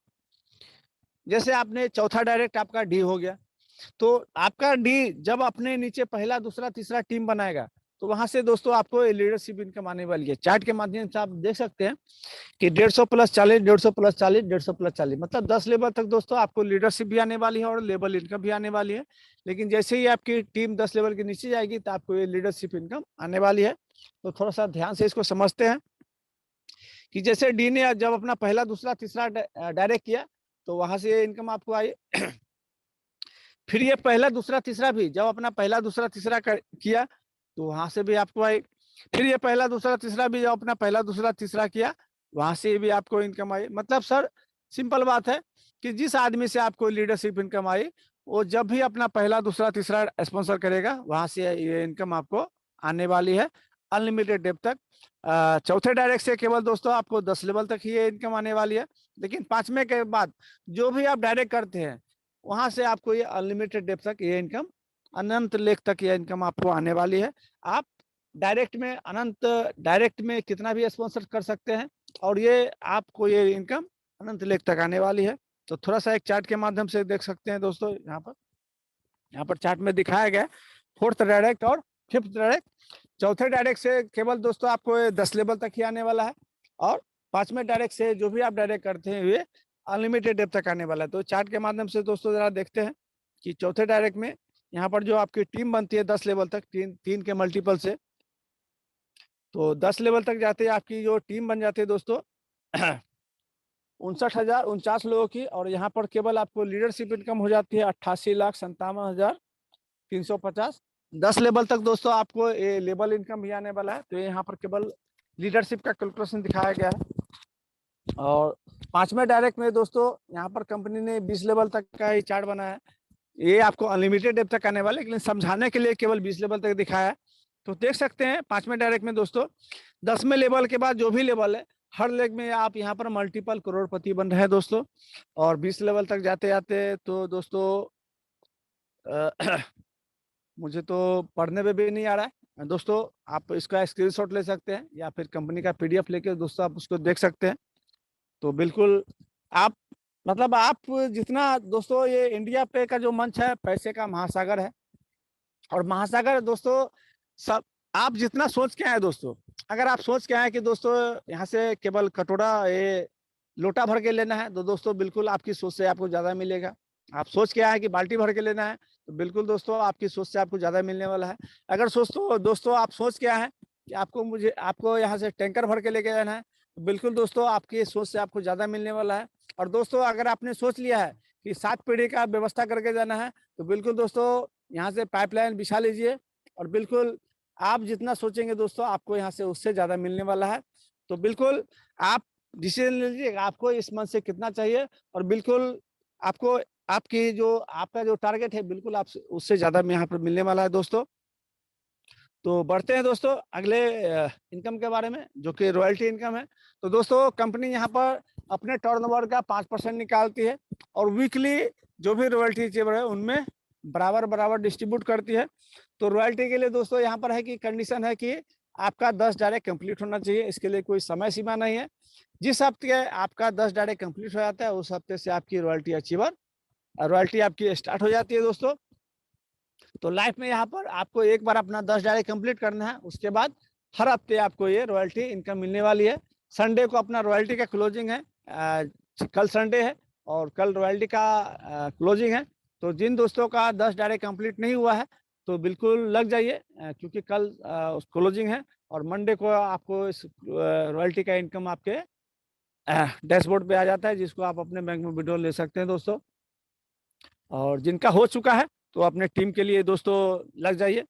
जैसे आपने चौथा डायरेक्ट आपका D हो गया, तो आपका डी जब अपने नीचे पहला दूसरा तीसरा टीम बनाएगा तो वहां से दोस्तों आपको लीडरशिप इनकम आने वाली है। चार्ट के माध्यम से आप देख सकते हैं कि 150 प्लस 40, 150 प्लस 40, 150 प्लस 40, मतलब 10 लेवल तक दोस्तों आपको लीडरशिप भी आने वाली है और लेवल इनकम भी आने वाली है। लेकिन जैसे ही आपकी टीम 10 लेवल के नीचे जाएगी तो आपको ये लीडरशिप इनकम आने वाली है। तो थोड़ा सा ध्यान से इसको समझते हैं कि जैसे डी ने जब अपना पहला दूसरा तीसरा डायरेक्ट किया तो वहां से ये इनकम आपको आई। फिर ये पहला दूसरा तीसरा भी जब अपना पहला दूसरा तीसरा किया तो वहां से भी आपको आई। फिर ये पहला दूसरा तीसरा भी जब अपना पहला दूसरा तीसरा किया वहां से भी आपको इनकम आई। मतलब सर सिंपल बात है कि जिस आदमी से आपको लीडरशिप इनकम आई वो जब भी अपना पहला दूसरा तीसरा स्पॉन्सर करेगा वहां से ये इनकम आपको आने वाली है अनलिमिटेड डेप तक। चौथे डायरेक्ट से केवल दोस्तों आपको 10 लेवल तक ही ये इनकम आने वाली है। लेकिन पांचवें के बाद जो भी आप डायरेक्ट करते हैं वहां से आपको ये अनलिमिटेड डेप तक ये इनकम अनंत लेख तक ये इनकम आपको आने वाली है। आप डायरेक्ट में अनंत डायरेक्ट में कितना भी स्पॉन्सर कर सकते हैं और ये आपको ये इनकम अनंत लेख तक आने वाली है। तो थोड़ा सा एक चार्ट के माध्यम से देख सकते हैं दोस्तों। यहाँ पर चार्ट में दिखाया गया फोर्थ डायरेक्ट और फिफ्थ डायरेक्ट। चौथे डायरेक्ट से केवल दोस्तों आपको 10 लेवल तक ही आने वाला है और पांचवें डायरेक्ट से जो भी आप डायरेक्ट करते हैं ये अनलिमिटेड डेप तक आने वाला है। तो चार्ट के माध्यम से दोस्तों जरा देखते हैं कि चौथे डायरेक्ट में यहाँ पर जो आपकी टीम बनती है 10 लेवल तक तीन के मल्टीपल से, तो 10 लेवल तक जाते हैं आपकी जो टीम बन जाती है दोस्तों 59,049 लोगों की। और यहाँ पर केवल आपको लीडरशिप इनकम हो जाती है 88,57,350। 10 लेवल तक दोस्तों आपको ये लेवल इनकम भी आने वाला है। तो यहाँ पर केवल लीडरशिप का कैलकुलेशन दिखाया गया है। और पांचवें डायरेक्ट में दोस्तों यहाँ पर कंपनी ने 20 लेवल तक का ही चार्ट बनाया है। ये आपको अनलिमिटेड डेप तक आने वाले, लेकिन समझाने के लिए केवल 20 लेवल तक दिखाया है। तो देख सकते हैं पांचवें डायरेक्ट में दोस्तों 10वें लेवल के बाद जो भी लेवल है हर लेग में आप यहाँ पर मल्टीपल करोड़पति बन रहे हैं दोस्तों। और 20 लेवल तक जाते जाते तो दोस्तों मुझे तो पढ़ने में भी नहीं आ रहा है दोस्तों। आप इसका स्क्रीनशॉट ले सकते हैं या फिर कंपनी का पीडीएफ लेके दोस्तों आप उसको देख सकते हैं। तो बिल्कुल आप मतलब आप जितना दोस्तों ये इंडिया पे का जो मंच है पैसे का महासागर है। और महासागर दोस्तों सब आप जितना सोच के आए दोस्तों, अगर आप सोच के आए कि दोस्तों यहाँ से केवल कटोरा ये लोटा भर के लेना है तो दोस्तों बिल्कुल आपकी सोच से आपको ज्यादा मिलेगा। आप सोच के आए कि बाल्टी भर के लेना है तो बिल्कुल दोस्तों आपकी सोच से आपको ज्यादा मिलने वाला है। अगर दोस्तों आप सोच के आए हैं कि आपको यहाँ से टैंकर भर के लेके जाना है तो बिल्कुल दोस्तों आपकी सोच से आपको ज्यादा मिलने वाला है। और दोस्तों अगर आपने सोच लिया है कि 7 पीढ़ी का व्यवस्था करके जाना है तो बिल्कुल दोस्तों यहाँ से पाइपलाइन बिछा लीजिए। और बिल्कुल आप जितना सोचेंगे दोस्तों आपको यहाँ से उससे ज्यादा मिलने वाला है। तो बिल्कुल आप डिसीजन ले लीजिए आपको इस मंथ से कितना चाहिए और बिल्कुल आपको आपका जो टारगेट है बिल्कुल आप उससे ज्यादा में यहाँ पर मिलने वाला है दोस्तों। तो बढ़ते हैं दोस्तों अगले इनकम के बारे में जो कि रॉयल्टी इनकम है। तो दोस्तों कंपनी यहाँ पर अपने टर्नओवर का 5% निकालती है और वीकली जो भी रॉयल्टी रिसीवर है उनमें बराबर डिस्ट्रीब्यूट करती है। तो रॉयल्टी के लिए दोस्तों यहाँ पर है कि कंडीशन है कि आपका 10 डायरेक्ट कंप्लीट होना चाहिए। इसके लिए कोई समय सीमा नहीं है। जिस हफ्ते आपका 10 डायरेक्ट कंप्लीट हो जाता है उस हफ्ते से आपकी रॉयल्टी आपकी स्टार्ट हो जाती है दोस्तों। तो लाइफ में यहाँ पर आपको एक बार अपना 10 डायरेक्ट कंप्लीट करना है, उसके बाद हर हफ्ते आपको ये रॉयल्टी इनकम मिलने वाली है। संडे को अपना रॉयल्टी का क्लोजिंग है, कल संडे है और कल रॉयल्टी का क्लोजिंग है। तो जिन दोस्तों का 10 डायरेक्ट कंप्लीट नहीं हुआ है तो बिल्कुल लग जाइए क्योंकि कल क्लोजिंग है और मंडे को आपको इस रॉयल्टी का इनकम आपके डैशबोर्ड पे आ जाता है जिसको आप अपने बैंक में विड्रॉल ले सकते हैं दोस्तों। और जिनका हो चुका है तो अपने टीम के लिए दोस्तों लग जाइए।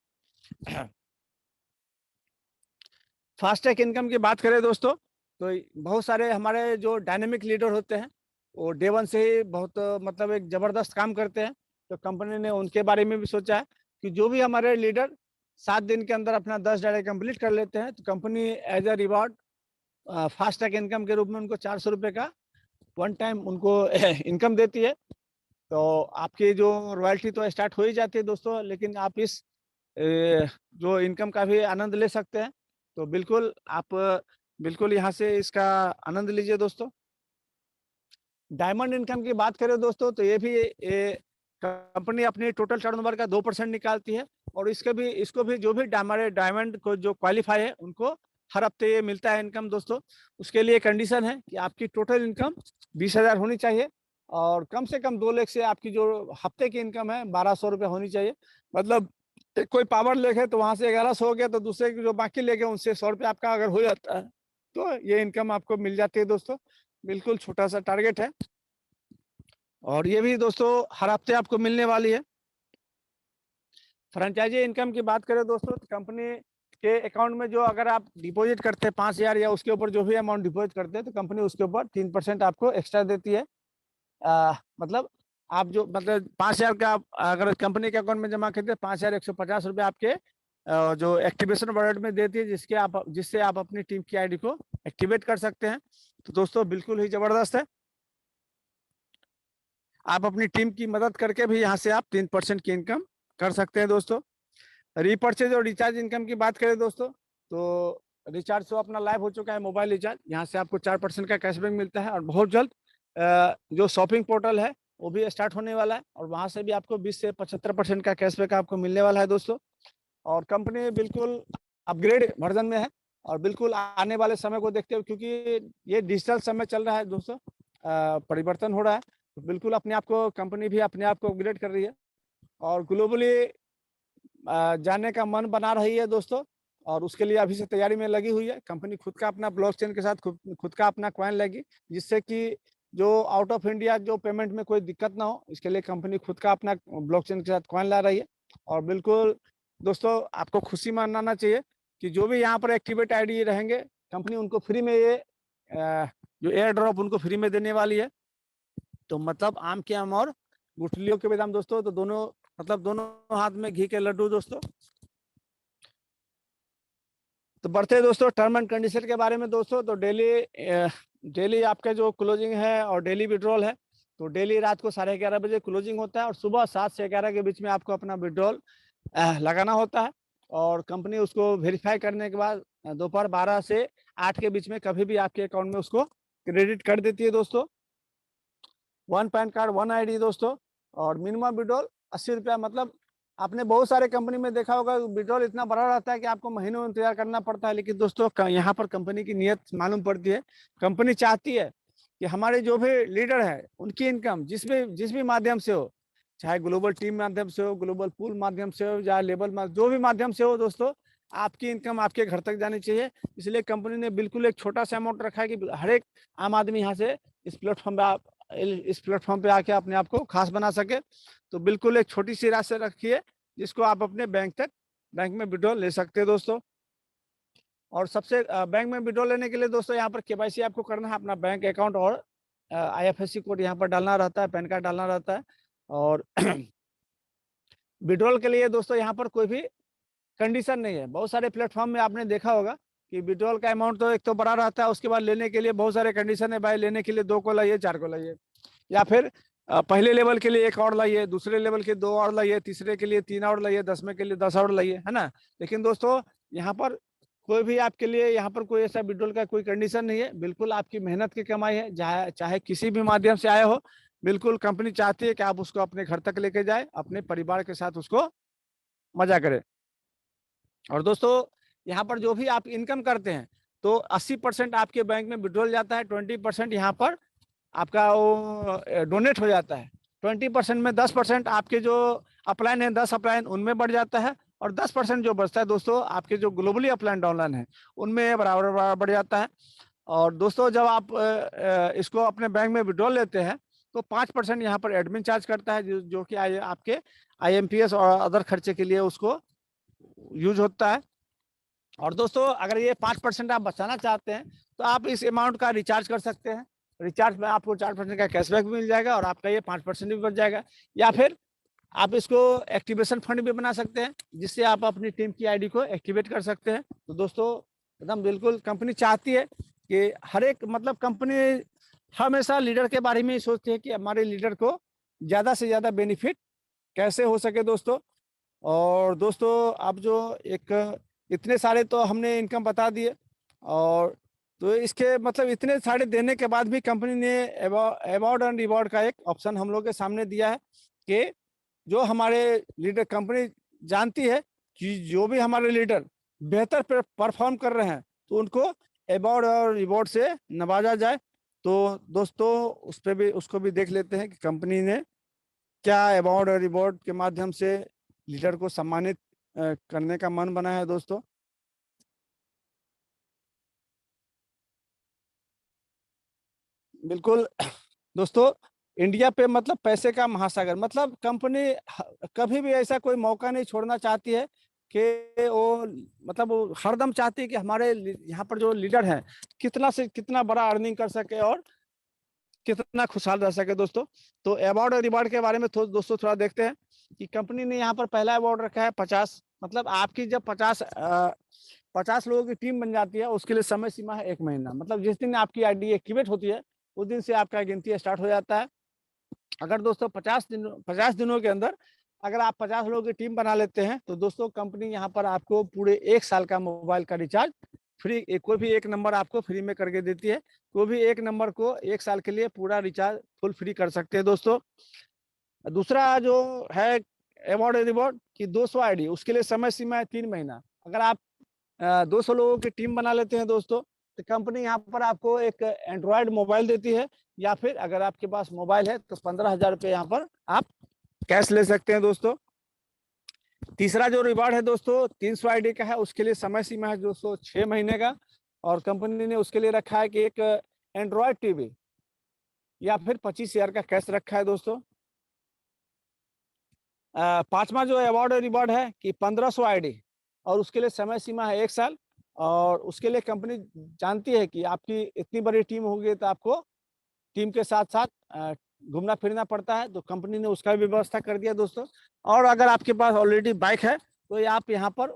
फास्ट ट्रैक इनकम की बात करें दोस्तों तो बहुत सारे हमारे जो डायनेमिक लीडर होते हैं वो डे 1 से ही बहुत मतलब एक जबरदस्त काम करते हैं। तो कंपनी ने उनके बारे में भी सोचा है कि जो भी हमारे लीडर 7 दिन के अंदर अपना 10 डायरेक्ट कंप्लीट कर लेते हैं तो company as a reward fast track income के रूप में उनको 400 रुपये का वन टाइम उनको इनकम देती है। तो आपकी जो रॉयल्टी तो स्टार्ट हो ही जाती है दोस्तों, लेकिन आप इस जो इनकम का भी आनंद ले सकते हैं। तो बिल्कुल आप बिल्कुल यहाँ से इसका आनंद लीजिए दोस्तों। डायमंड इनकम की बात करें दोस्तों तो ये भी कंपनी अपनी टोटल टर्नओवर का 2% निकालती है, और इसको भी जो भी डायमंड को जो क्वालिफाई है उनको हर हफ्ते ये मिलता है इनकम दोस्तों। उसके लिए कंडीशन है कि आपकी टोटल इनकम 20,000 होनी चाहिए, और कम से कम 2 लाख से आपकी जो हफ्ते की इनकम है 1,200 रुपये होनी चाहिए। मतलब कोई पावर लेक है तो वहां से 1,100 हो गया, तो दूसरे जो बाकी लेक है उनसे 100 रुपये आपका अगर हो जाता है तो ये इनकम आपको मिल जाती है दोस्तों। बिल्कुल छोटा सा टारगेट है, और ये भी दोस्तों हर हफ्ते आपको मिलने वाली है। फ्रेंचाइजी इनकम की बात करें दोस्तों, तो कंपनी के अकाउंट में जो अगर आप डिपॉजिट करते हैं 5,000 या उसके ऊपर जो भी अमाउंट डिपॉजिट करते हैं, तो कंपनी उसके ऊपर 3% आपको एक्स्ट्रा देती है। मतलब आप जो मतलब 5,000 का अगर कंपनी के अकाउंट में जमा करते हैं 5,150 रुपये आपके जो एक्टिवेशन वॉलेट में देती है, जिससे आप अपनी टीम की आईडी को एक्टिवेट कर सकते हैं। तो दोस्तों बिल्कुल ही जबरदस्त है। आप अपनी टीम की मदद करके भी यहाँ से आप 3% की इनकम कर सकते हैं दोस्तों। रीपर्चेज और रिचार्ज इनकम की बात करें दोस्तों, तो रिचार्ज तो अपना लाइव हो चुका है, मोबाइल रिचार्ज, यहाँ से आपको 4% का कैशबैक मिलता है। और बहुत जल्द जो शॉपिंग पोर्टल है वो भी स्टार्ट होने वाला है, और वहाँ से भी आपको 20 से 75% का कैशबैक आपको मिलने वाला है दोस्तों। और कंपनी बिल्कुल अपग्रेड वर्जन में है, और बिल्कुल आने वाले समय को देखते हुए, क्योंकि ये डिजिटल समय चल रहा है दोस्तों, परिवर्तन हो रहा है, तो बिल्कुल अपने आप को कंपनी भी अपने आप को अपग्रेड कर रही है, और ग्लोबली जाने का मन बना रही है दोस्तों। और उसके लिए अभी से तैयारी में लगी हुई है। कंपनी खुद का अपना ब्लॉकचेन के साथ खुद का अपना कॉइन लेगी, जिससे कि जो आउट ऑफ इंडिया जो पेमेंट में कोई दिक्कत ना हो, इसके लिए कंपनी खुद का अपना ब्लॉकचेन के साथ कॉइन ला रही है। और बिल्कुल दोस्तों आपको खुशी मनाना चाहिए कि जो भी यहाँ पर एक्टिवेट आईडी रहेंगे, कंपनी उनको फ्री में ये जो एयर ड्रॉप उनको फ्री में देने वाली है। तो मतलब आम के आम और गुठलियों के बादाम दोस्तों, तो दोनों हाथ में घी के लड्डू दोस्तों। तो बढ़ते हैं दोस्तों टर्म एंड कंडीशन के बारे में दोस्तों। तो डेली आपका जो क्लोजिंग है और डेली विड्रॉल है, तो डेली रात को 11:30 बजे क्लोजिंग होता है, और सुबह 7 से 11 के बीच में आपको अपना विड्रॉल लगाना होता है। और कंपनी उसको वेरीफाई करने के बाद दोपहर 12 से 8 के बीच में कभी भी आपके अकाउंट में उसको क्रेडिट कर देती है दोस्तों। 1 पैन कार्ड 1 आईडी दोस्तों, और मिनिमम विड्रॉल 80 रुपया। मतलब आपने बहुत सारे कंपनी में देखा होगा विड्रॉल इतना बड़ा रहता है कि आपको महीनों इंतजार करना पड़ता है, लेकिन दोस्तों यहाँ पर कंपनी की नीयत मालूम पड़ती है। कंपनी चाहती है कि हमारे जो भी लीडर है उनकी इनकम जिस भी माध्यम से हो, चाहे ग्लोबल टीम माध्यम से हो, ग्लोबल पूल माध्यम से हो, या लेबल जो भी माध्यम से हो दोस्तों, आपकी इनकम आपके घर तक जानी चाहिए। इसलिए कंपनी ने बिल्कुल एक छोटा सा अमाउंट रखा है कि हर एक आम आदमी यहाँ से इस प्लेटफॉर्म पे आके अपने आप को खास बना सके। तो बिल्कुल एक छोटी सी राशि रखिए जिसको आप अपने बैंक में विड्रॉल ले सकते हैं दोस्तों। और सबसे बैंक में विड्रॉल लेने के लिए दोस्तों यहाँ पर केवाईसी आपको करना है, अपना बैंक अकाउंट और IFSC कोड यहाँ पर डालना रहता है, पैन कार्ड डालना रहता है। और विड्रॉल के लिए दोस्तों यहाँ पर कोई भी कंडीशन नहीं है। बहुत सारे प्लेटफॉर्म में आपने देखा होगा कि विड्रॉल का अमाउंट तो एक तो बड़ा रहता है, उसके बाद लेने के लिए बहुत सारे कंडीशन है, भाई लेने के लिए 2 को लाइए, 4 को लाइए, या फिर पहले लेवल के लिए 1 और लाइए, दूसरे लेवल के 2 और लाइए, तीसरे के लिए 3 और लाइए, 10वें के लिए 10 और लाइए, है ना। लेकिन दोस्तों यहाँ पर कोई भी आपके लिए यहाँ पर कोई ऐसा विड्रॉल का कोई कंडीशन नहीं है। बिल्कुल आपकी मेहनत की कमाई है, चाहे किसी भी माध्यम से आया हो, बिल्कुल कंपनी चाहती है कि आप उसको अपने घर तक लेके जाए, अपने परिवार के साथ उसको मजा करें। और दोस्तों यहाँ पर जो भी आप इनकम करते हैं, तो 80% आपके बैंक में विड्रॉल जाता है, 20% यहाँ पर आपका वो डोनेट हो जाता है। 20% में 10% आपके जो अपलाइन है, 10 अपलाइन उनमें बढ़ जाता है, और 10% जो बचता है दोस्तों आपके जो ग्लोबली अपलाइन डाउनलाइन है उनमें बराबर बढ़ जाता है। और दोस्तों जब आप इसको अपने बैंक में विड्रॉल लेते हैं, तो 5% यहाँ पर एडमिन चार्ज करता है, जो कि आपके IMPS और अदर खर्चे के लिए उसको यूज होता है। और दोस्तों अगर ये 5% आप बचाना चाहते हैं, तो आप इस अमाउंट का रिचार्ज कर सकते हैं। रिचार्ज में आपको 4% का कैशबैक भी मिल जाएगा, और आपका ये 5% भी बच जाएगा। या फिर आप इसको एक्टिवेशन फंड भी बना सकते हैं, जिससे आप अपनी टीम की आईडी को एक्टिवेट कर सकते हैं। तो दोस्तों एकदम बिल्कुल कंपनी चाहती है कि हर एक मतलब कंपनी हमेशा लीडर के बारे में ही सोचती है कि हमारे लीडर को ज़्यादा से ज़्यादा बेनिफिट कैसे हो सके दोस्तों। और दोस्तों अब जो इतने सारे तो हमने इनकम बता दिए, और तो इसके मतलब इतने सारे देने के बाद भी कंपनी ने अवार्ड एंड रिवॉर्ड का एक ऑप्शन हम लोग के सामने दिया है कि जो हमारे लीडर कंपनी जानती है कि जो भी हमारे लीडर बेहतर परफॉर्म कर रहे हैं तो उनको अवार्ड और रिवॉर्ड से नवाजा जाए। तो दोस्तों उस पे भी उसको भी देख लेते हैं कि कंपनी ने क्या अवार्ड और रिवॉर्ड के माध्यम से लीडर को सम्मानित करने का मन बना है दोस्तों। बिल्कुल दोस्तों, इंडिया पे मतलब पैसे का महासागर, मतलब कंपनी कभी भी ऐसा कोई मौका नहीं छोड़ना चाहती है कि वो मतलब वो हरदम चाहती है कि हमारे यहाँ पर जो लीडर हैं कितना से कितना बड़ा अर्निंग कर सके और कितना खुशहाल रह सके दोस्तों। तो अवार्ड और रिवार्ड के बारे में दोस्तों थोड़ा देखते हैं कि कंपनी ने यहाँ पर पहला अवार्ड रखा है 50, मतलब आपकी जब 50 लोगों की टीम बन जाती है उसके लिए समय सीमा है 1 महीना, मतलब जिस दिन आपकी आईडी एक्टिवेट होती है उस दिन से आपका गिनती स्टार्ट हो जाता है। अगर दोस्तों 50 दिनों के अंदर अगर आप 50 लोगों की टीम बना लेते हैं तो दोस्तों कंपनी यहाँ पर आपको पूरे 1 साल का मोबाइल का रिचार्ज फ्री, कोई भी एक नंबर आपको फ्री में करके देती है। कोई भी एक नंबर को 1 साल के लिए पूरा रिचार्ज फुल फ्री कर सकते हैं दोस्तों। दूसरा जो है अवार्ड रिवॉर्ड की 200 आईडी, उसके लिए समय सीमा है 3 महीना। अगर आप 200 लोगों की टीम बना लेते हैं दोस्तों तो कंपनी यहाँ पर आपको एक एंड्रॉयड मोबाइल देती है, या फिर अगर आपके पास मोबाइल है तो 15,000 रुपये यहाँ पर आप कैश ले सकते हैं दोस्तों। तीसरा जो रिवार्ड है दोस्तों 300 आईडी का है, उसके लिए समय सीमा है दोस्तों 6 महीने का, और कंपनी ने उसके लिए रखा है कि एक एंड्रॉयड टीवी या फिर 25,000 का कैश रखा है दोस्तों। पांचवा जो अवार्ड और रिवार्ड है कि 1500 आईडी, और उसके लिए समय सीमा है 1 साल, और उसके लिए कंपनी जानती है कि आपकी इतनी बड़ी टीम होगी तो आपको टीम के साथ साथ घूमना फिरना पड़ता है, तो कंपनी ने उसका भी व्यवस्था कर दिया दोस्तों। और अगर आपके पास ऑलरेडी बाइक है तो आप यहाँ पर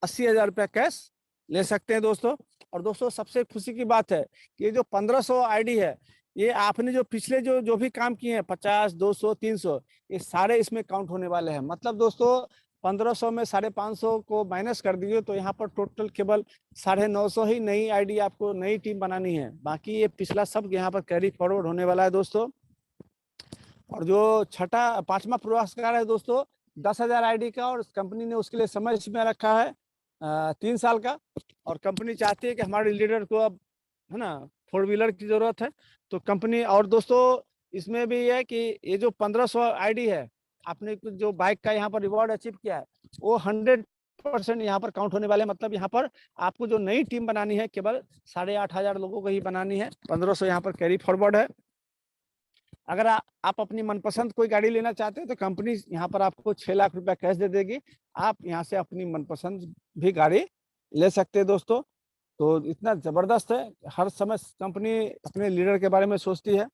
80,000 रुपया कैश ले सकते हैं दोस्तों। और दोस्तों सबसे खुशी की बात है कि ये जो 1500 आईडी है, ये आपने जो पिछले जो जो भी काम किए हैं 50, 200, 300, ये सारे इसमें काउंट होने वाले हैं। मतलब दोस्तों 1500 में 550 को माइनस कर दीजिए तो यहाँ पर टोटल केवल 950 ही नई आईडी आपको नई टीम बनानी है, बाकी ये पिछला सब यहाँ पर कैरी फॉरवर्ड होने वाला है दोस्तों। और जो पांचवा पुरस्कार है दोस्तों 10,000 आईडी का, और कंपनी ने उसके लिए समय सीमा रखा है 3 साल का। और कंपनी चाहती है कि हमारे लीडर को अब है ना 4 व्हीलर की जरूरत है, तो कंपनी। और दोस्तों इसमें भी है कि ये जो 1500 आईडी है, आपने जो बाइक का यहाँ पर रिवॉर्ड अचीव किया है वो 100% यहाँ पर काउंट होने वाले हैं। मतलब यहाँ पर आपको जो नई टीम बनानी है केवल 8,500 लोगों को ही बनानी है, 1500 यहाँ पर कैरी फॉरवर्ड है। अगर आप अपनी मनपसंद कोई गाड़ी लेना चाहते हैं तो कंपनी यहाँ पर आपको 6 लाख रुपया कैश दे देगी, आप यहाँ से अपनी मनपसंद भी गाड़ी ले सकते हैं दोस्तों। तो इतना जबरदस्त है, हर समय कंपनी अपने लीडर के बारे में सोचती है।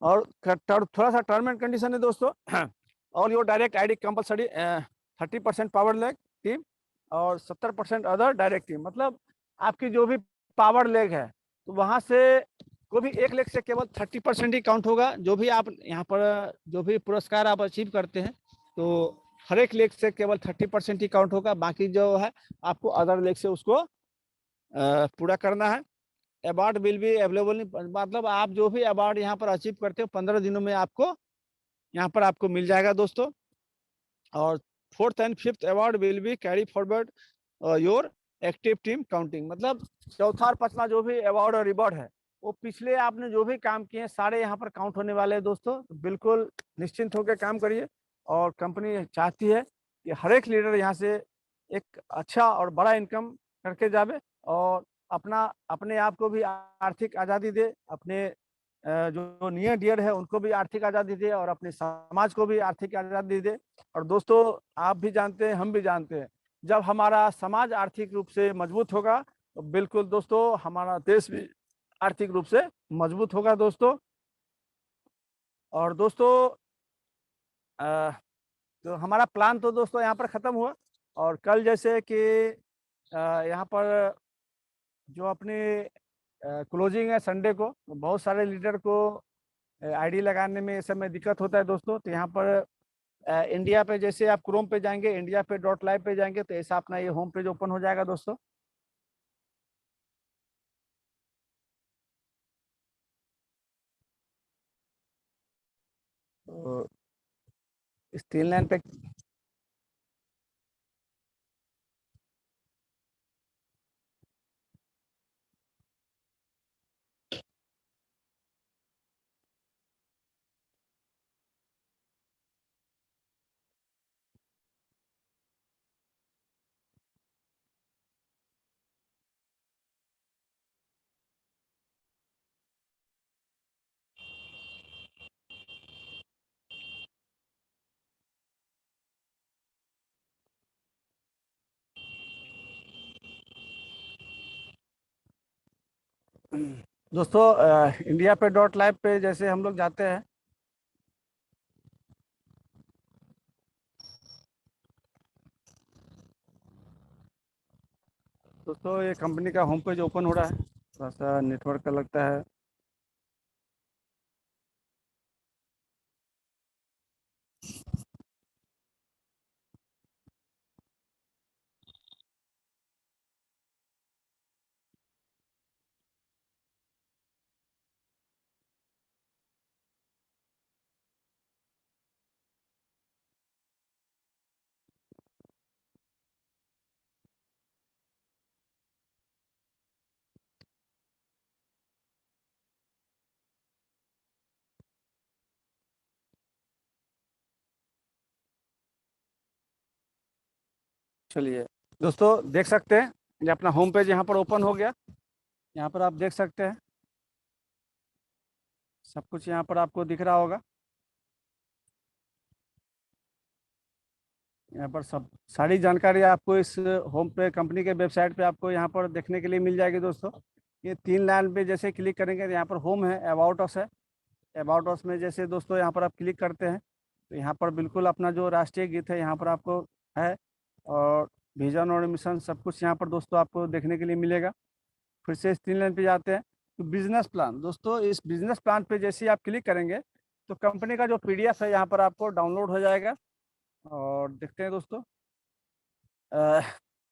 और थोड़ा सा टर्म एंड कंडीशन है दोस्तों और your direct ID compulsory 30% power leg team और 70% अदर डायरेक्ट टीम। मतलब आपकी जो भी पावर लेग है तो वहां से कोई भी एक लेग से केवल 30% ही काउंट होगा। जो भी आप यहाँ पर जो भी पुरस्कार आप अचीव करते हैं तो हर एक लेग से केवल 30% ही काउंट होगा, बाकी जो है आपको अदर लेग से उसको पूरा करना है। अवार्ड विल बी अवेलेबल, मतलब आप जो भी अवार्ड यहाँ पर अचीव करते हो 15 दिनों में आपको यहाँ पर आपको मिल जाएगा दोस्तों। और 4th and 5th award will be carry forward your active team counting. मतलब चौथा और पांचवा जो भी अवार्ड और रिवॉर्ड है वो पिछले आपने जो भी काम किए हैं सारे यहाँ पर काउंट होने वाले हैं दोस्तों। तो बिल्कुल निश्चिंत होकर काम करिए, और कंपनी चाहती है कि हर एक लीडर यहाँ से एक अच्छा और बड़ा इनकम करके जावे, और अपने आप को भी आर्थिक आज़ादी दे, अपने जो नियर डियर है उनको भी आर्थिक आज़ादी दे, और अपने समाज को भी आर्थिक आज़ादी दे। और दोस्तों आप भी जानते हैं, हम भी जानते हैं, जब हमारा समाज आर्थिक रूप से मजबूत होगा तो बिल्कुल दोस्तों हमारा देश भी आर्थिक रूप से मजबूत होगा दोस्तों। और दोस्तों तो हमारा प्लान तो दोस्तों यहाँ पर ख़त्म हुआ, और कल जैसे कि यहाँ पर जो अपनी क्लोजिंग है संडे को, तो बहुत सारे लीडर को आईडी लगाने में इस समय दिक्कत होता है दोस्तों। तो यहाँ पर इंडिया पे जैसे आप क्रोम पे जाएंगे, इंडिया पे .live पे जाएंगे तो ऐसा अपना ये होम पेज ओपन हो जाएगा दोस्तों। तो इस 3 लाइन पे दोस्तों इंडिया पे .live पे जैसे हम लोग जाते हैं, दोस्तों ये कंपनी का होम पेज ओपन हो रहा है। थोड़ा सा नेटवर्क का लगता है। चलिए दोस्तों, देख सकते हैं ये अपना होम पेज यहाँ पर ओपन हो गया। यहाँ पर आप देख सकते हैं सब कुछ यहाँ पर आपको दिख रहा होगा। यहाँ पर सब सारी जानकारी आपको इस होम पे कंपनी के वेबसाइट पे आपको यहाँ पर देखने के लिए मिल जाएगी दोस्तों। ये 3 लाइन पे जैसे क्लिक करेंगे तो यहाँ पर होम है, अबाउट अस है। अबाउट अस में जैसे दोस्तों यहाँ पर आप क्लिक करते हैं तो यहाँ पर बिल्कुल अपना जो राष्ट्रीय गीत है यहाँ पर आपको है, और विजन और मिशन सब कुछ यहाँ पर दोस्तों आपको देखने के लिए मिलेगा। फिर से इस 3 लाइन पे जाते हैं तो बिजनेस प्लान, दोस्तों इस बिजनेस प्लान पे जैसे ही आप क्लिक करेंगे तो कंपनी का जो PDF है यहाँ पर आपको डाउनलोड हो जाएगा। और देखते हैं दोस्तों, अ,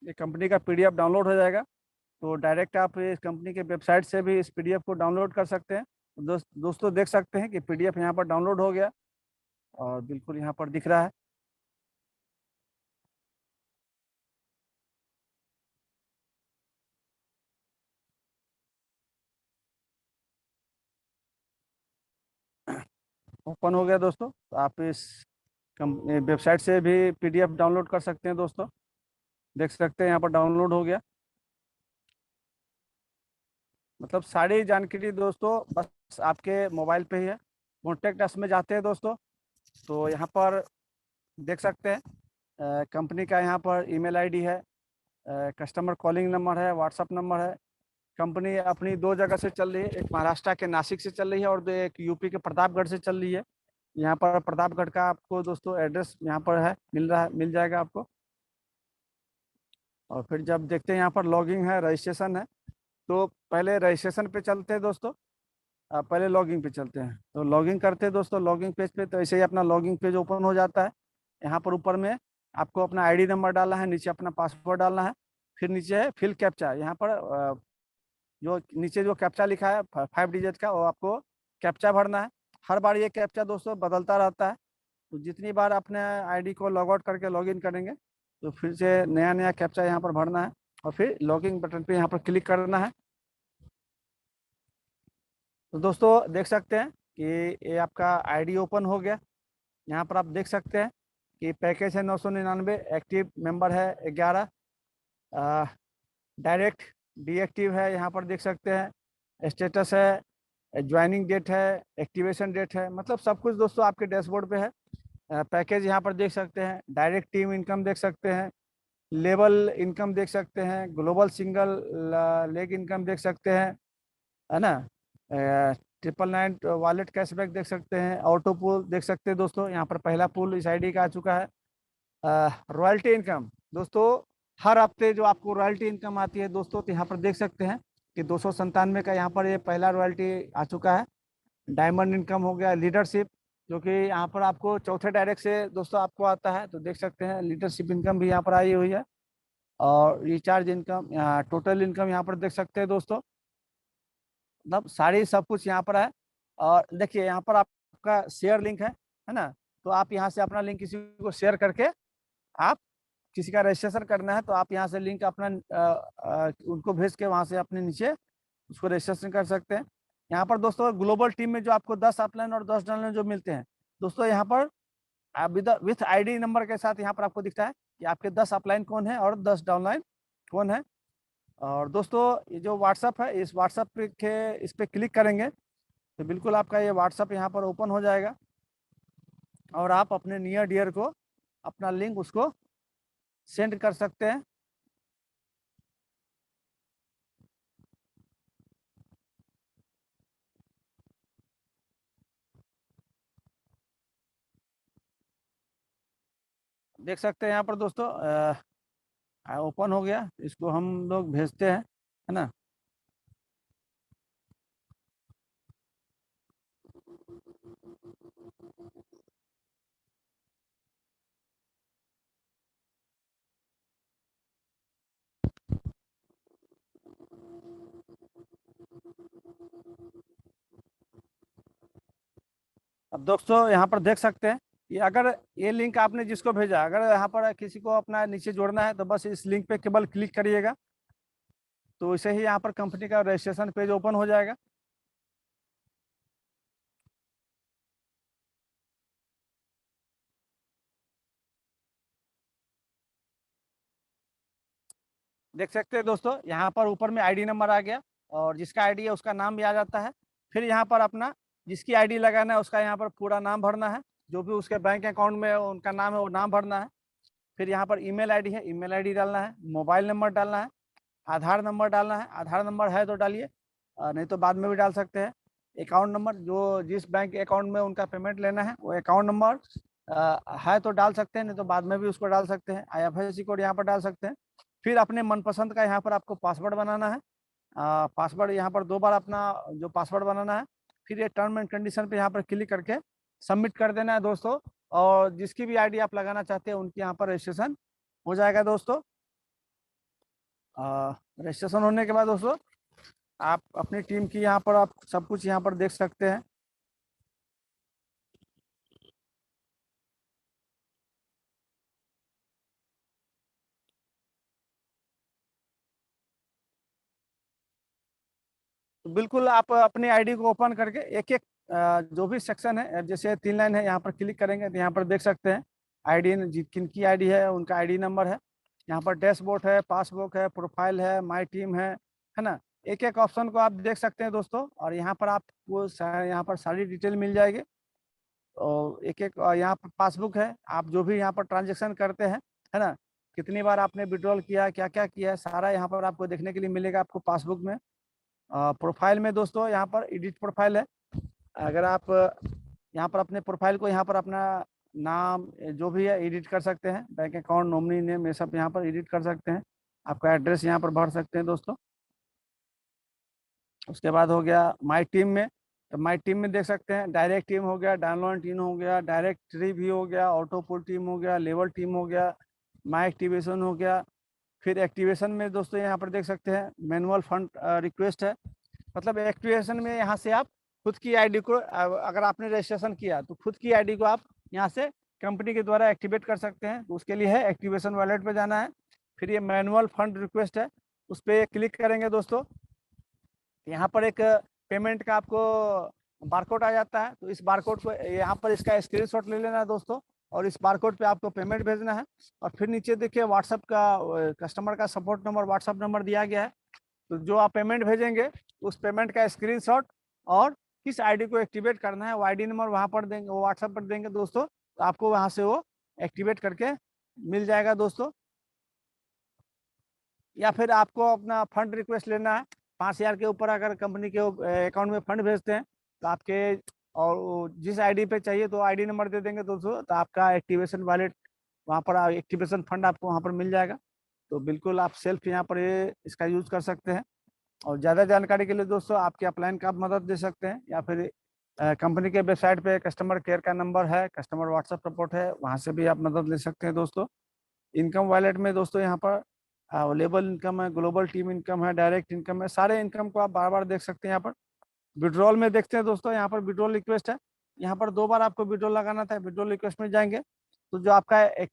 ये कंपनी का PDF डाउनलोड हो जाएगा। तो डायरेक्ट आप इस कंपनी के वेबसाइट से भी इस PDF को डाउनलोड कर सकते हैं। दोस्तों देख सकते हैं कि PDF यहाँ पर डाउनलोड हो गया और बिल्कुल यहाँ पर दिख रहा है। ओपन हो गया दोस्तों। तो आप इस वेबसाइट से भी PDF डाउनलोड कर सकते हैं दोस्तों। देख सकते हैं यहाँ पर डाउनलोड हो गया। मतलब सारी जानकारी दोस्तों बस आपके मोबाइल पे ही है। कॉन्टेक्ट अस में जाते हैं दोस्तों तो यहाँ पर देख सकते हैं कंपनी का यहाँ पर ईमेल आईडी है, कस्टमर कॉलिंग नंबर है, व्हाट्सअप नंबर है। कंपनी अपनी 2 जगह से चल रही है, एक महाराष्ट्र के नासिक से चल रही है और एक यूपी के प्रतापगढ़ से चल रही है। यहाँ पर प्रतापगढ़ का आपको दोस्तों एड्रेस यहाँ पर है, मिल जाएगा आपको। और फिर जब देखते हैं यहाँ पर लॉगिंग है, रजिस्ट्रेशन है, तो पहले रजिस्ट्रेशन पे चलते हैं दोस्तों। पहले लॉगिंग पे चलते हैं तो लॉगिंग करते हैं दोस्तों। लॉगिंग पेज पे तो ऐसे ही अपना लॉगिंग पेज ओपन हो जाता है। यहाँ पर ऊपर में आपको अपना आईडी नंबर डालना है, नीचे अपना पासवर्ड डालना है, फिर नीचे है फिल कैप्चा। यहाँ पर जो नीचे जो कैप्चा लिखा है 5 डिजिट का, वो आपको कैप्चा भरना है। हर बार ये कैप्चा दोस्तों बदलता रहता है, तो जितनी बार अपने आईडी को लॉग आउट करके लॉगिन करेंगे तो फिर से नया नया कैप्चा यहाँ पर भरना है और फिर लॉगिन बटन पे यहाँ पर क्लिक करना है। तो दोस्तों देख सकते हैं कि ये आपका आईडी ओपन हो गया। यहाँ पर आप देख सकते हैं कि पैकेज है 999, एक्टिव मेंबर है 11, डायरेक्ट डीएक्टिव है, यहाँ पर देख सकते हैं स्टेटस है, ज्वाइनिंग डेट है, एक्टिवेशन डेट है, मतलब सब कुछ दोस्तों आपके डैशबोर्ड पे है। पैकेज यहाँ पर देख सकते हैं, डायरेक्ट टीम इनकम देख सकते हैं, लेवल इनकम देख सकते हैं, ग्लोबल सिंगल लेग इनकम देख सकते हैं, है ना। 999 वॉलेट कैशबैक देख सकते हैं, ऑटो पूल देख सकते हैं दोस्तों। यहाँ पर पहला पूल इस आईडी का आ चुका है। रॉयल्टी इनकम दोस्तों, हर हफ्ते जो आपको रॉयल्टी इनकम आती है दोस्तों, तो यहाँ पर देख सकते हैं कि 297 का यहाँ पर ये पहला रॉयल्टी आ चुका है। डायमंड इनकम हो गया, लीडरशिप जो कि यहाँ पर आपको चौथे डायरेक्ट से दोस्तों आपको आता है, तो देख सकते हैं लीडरशिप इनकम भी यहाँ पर आई हुई है। और रिचार्ज इनकम, टोटल इनकम यहाँ पर देख सकते हैं दोस्तों। मतलब सारी सब कुछ यहाँ पर है। और देखिए यहाँ पर आपका शेयर लिंक है, है ना। तो आप यहाँ से अपना लिंक किसी को शेयर करके, आप किसी का रजिस्ट्रेशन करना है तो आप यहाँ से लिंक अपना उनको भेज के वहाँ से अपने नीचे उसको रजिस्ट्रेशन कर सकते हैं। यहाँ पर दोस्तों ग्लोबल टीम में जो आपको 10 अपलाइन और 10 डाउनलाइन जो मिलते हैं दोस्तों, यहाँ पर आप विथ आईडी नंबर के साथ यहाँ पर आपको दिखता है कि आपके 10 अपलाइन कौन है और 10 डाउनलाइन कौन है। और दोस्तों ये जो व्हाट्सअप है, इस व्हाट्सअप पे के इस पे क्लिक करेंगे तो बिल्कुल आपका ये व्हाट्सअप यहाँ पर ओपन हो जाएगा और आप अपने नियर डियर को अपना लिंक उसको सेंड कर सकते हैं। देख सकते हैं यहाँ पर दोस्तों ओपन हो गया, इसको हम लोग भेजते हैं, है ना। अब दोस्तों यहाँ पर देख सकते हैं कि अगर ये लिंक आपने जिसको भेजा, अगर यहाँ पर किसी को अपना नीचे जोड़ना है तो बस इस लिंक पे केवल क्लिक करिएगा तो इसे ही यहाँ पर कंपनी का रजिस्ट्रेशन पेज ओपन हो जाएगा। देख सकते हैं दोस्तों यहाँ पर ऊपर में आईडी नंबर आ गया और जिसका आईडी है उसका नाम भी आ जाता है। फिर यहाँ पर अपना जिसकी आईडी लगाना है उसका यहाँ पर पूरा नाम भरना है, जो भी उसके बैंक अकाउंट में उनका नाम है वो नाम भरना है। फिर यहाँ पर ईमेल आईडी है, ईमेल आईडी डालना है, मोबाइल नंबर डालना है, आधार नंबर डालना है, आधार नंबर है तो डालिए, नहीं तो बाद में भी डाल सकते हैं। अकाउंट नंबर, जो जिस बैंक अकाउंट में उनका पेमेंट लेना है वो अकाउंट नंबर है तो डाल सकते हैं, नहीं तो बाद में भी उसको डाल सकते हैं। IFSC कोड यहाँ पर डाल सकते हैं। फिर अपने मनपसंद का यहाँ पर आपको पासवर्ड बनाना है। पासवर्ड यहाँ पर 2 बार अपना जो पासवर्ड बनाना है। फिर ये टर्म एंड कंडीशन पे यहाँ पर क्लिक करके सबमिट कर देना है दोस्तों। और जिसकी भी आईडी आप लगाना चाहते हैं उनकी यहाँ पर रजिस्ट्रेशन हो जाएगा दोस्तों। रजिस्ट्रेशन होने के बाद दोस्तों आप अपनी टीम की यहाँ पर आप सब कुछ यहाँ पर देख सकते हैं। तो बिल्कुल आप अपनी आईडी को ओपन करके एक एक जो भी सेक्शन है, जैसे 3 लाइन है यहाँ पर क्लिक करेंगे तो यहाँ पर देख सकते हैं आईडी, किन की आईडी है उनका आईडी नंबर है। यहाँ पर डैशबोर्ड है, पासबुक है, प्रोफाइल है, माय टीम है ना। एक एक ऑप्शन को आप देख सकते हैं दोस्तों और यहाँ पर आपको यहाँ पर सारी डिटेल मिल जाएगी। और एक एक यहाँ पर पासबुक है, आप जो भी यहाँ पर ट्रांजेक्शन करते हैं, है ना, कितनी बार आपने विड्रॉल किया, क्या क्या किया है, सारा यहाँ पर आपको देखने के लिए मिलेगा आपको पासबुक में। प्रोफाइल में दोस्तों यहाँ पर एडिट प्रोफाइल है। अगर आप यहाँ पर अपने प्रोफाइल को यहाँ पर अपना नाम जो भी है एडिट कर सकते हैं, बैंक अकाउंट, नॉमिनी नेम, ये सब यहाँ पर एडिट कर सकते हैं। आपका एड्रेस यहाँ पर भर सकते हैं दोस्तों। उसके बाद हो गया माई टीम में, तो माई टीम में देख सकते हैं डायरेक्ट टीम हो गया, डाउनलोड टीम हो गया, डायरेक्टरी भी हो गया, ऑटो पुल टीम हो गया, लेवल टीम हो गया, माई एक्टिवेशन हो गया। फिर एक्टिवेशन में दोस्तों यहाँ पर देख सकते हैं मैनुअल फंड रिक्वेस्ट है। मतलब एक्टिवेशन में यहाँ से आप खुद की आईडी को अगर आपने रजिस्ट्रेशन किया तो खुद की आईडी को आप यहाँ से कंपनी के द्वारा एक्टिवेट कर सकते हैं। तो उसके लिए है एक्टिवेशन वॉलेट पे जाना है। फिर ये मैनुअल फंड रिक्वेस्ट है, उस पर क्लिक करेंगे दोस्तों। यहाँ पर एक पेमेंट का आपको बारकोड आ जाता है, तो इस बारकोड को यहाँ पर इसका स्क्रीनशॉट ले लेना है दोस्तों और इस बारकोड पे आपको पेमेंट भेजना है। और फिर नीचे देखिए व्हाट्सएप का कस्टमर का सपोर्ट नंबर, व्हाट्सएप नंबर दिया गया है। तो जो आप पेमेंट भेजेंगे उस पेमेंट का स्क्रीनशॉट और किस आईडी को एक्टिवेट करना है वो आईडी नंबर वहाँ पर देंगे, वो व्हाट्सएप पर देंगे दोस्तों, तो आपको वहाँ से वो एक्टिवेट करके मिल जाएगा दोस्तों। या फिर आपको अपना फंड रिक्वेस्ट लेना है 5,000 के ऊपर, अगर कंपनी के अकाउंट में फंड भेजते हैं तो आपके और जिस आईडी पे चाहिए तो आईडी नंबर दे देंगे दोस्तों, तो आपका एक्टिवेशन वॉलेट वहाँ पर एक्टिवेशन फंड आपको वहाँ पर मिल जाएगा। तो बिल्कुल आप सेल्फ यहाँ पर ये इसका यूज कर सकते हैं। और ज़्यादा जानकारी के लिए दोस्तों आपके अपलाइन का आप मदद दे सकते हैं, या फिर कंपनी के वेबसाइट पे कस्टमर केयर का नंबर है, कस्टमर व्हाट्सएप सपोर्ट है, वहाँ से भी आप मदद ले सकते हैं दोस्तों। इनकम वॉलेट में दोस्तों यहाँ पर अवेलेबल इनकम है, ग्लोबल टीम इनकम है, डायरेक्ट इनकम है, सारे इनकम को आप बार बार देख सकते हैं। यहाँ पर विड्रॉल में देखते हैं दोस्तों, यहाँ पर विड्रॉल रिक्वेस्ट है। यहाँ पर 2 बार आपको विड्रॉल लगाना था। विड्रॉल रिक्वेस्ट में जाएंगे तो जो आपका एक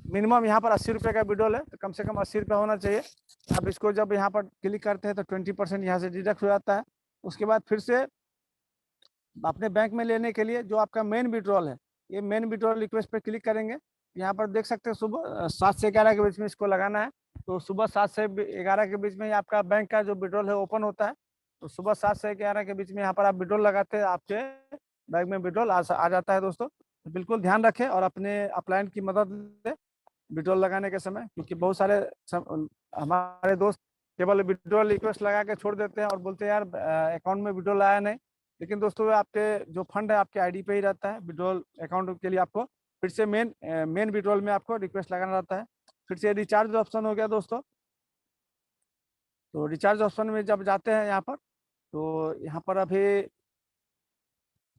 मिनिमम यहाँ पर 80 रुपये का विड्रॉल है, तो कम से कम 80 रुपये होना चाहिए। अब इसको जब यहाँ पर क्लिक करते हैं तो 20% यहाँ से डिडक्ट हो जाता है। उसके बाद फिर से अपने बैंक में लेने के लिए जो आपका मेन विड्रॉल है, ये मेन विड्रॉल रिक्वेस्ट पे क्लिक करेंगे। यहाँ पर देख सकते हैं सुबह 7 से 11 के बीच में इसको लगाना है। तो सुबह 7 से 11 के बीच में आपका बैंक का जो विड्रॉल है ओपन होता है। तो सुबह 7 से 11 के बीच में यहाँ पर आप विड्रॉल लगाते हैं, आपके बैंक में विड्रॉल आ जाता है दोस्तों। तो बिल्कुल ध्यान रखें और अपने अपलाइन की मदद लें विड्रॉल लगाने के समय, क्योंकि बहुत सारे हमारे दोस्त केवल विड्रॉल रिक्वेस्ट लगा के छोड़ देते हैं और बोलते हैं यार अकाउंट में विड्रॉल आया नहीं। लेकिन दोस्तों आपके जो फंड है आपके आईडी पे ही रहता है। विड्रॉल अकाउंट के लिए आपको फिर से मेन विड्रॉल में आपको रिक्वेस्ट लगाना रहता है। फिर से रिचार्ज ऑप्शन हो गया दोस्तों। तो रिचार्ज ऑप्शन में जब जाते हैं यहाँ पर, तो यहाँ पर अभी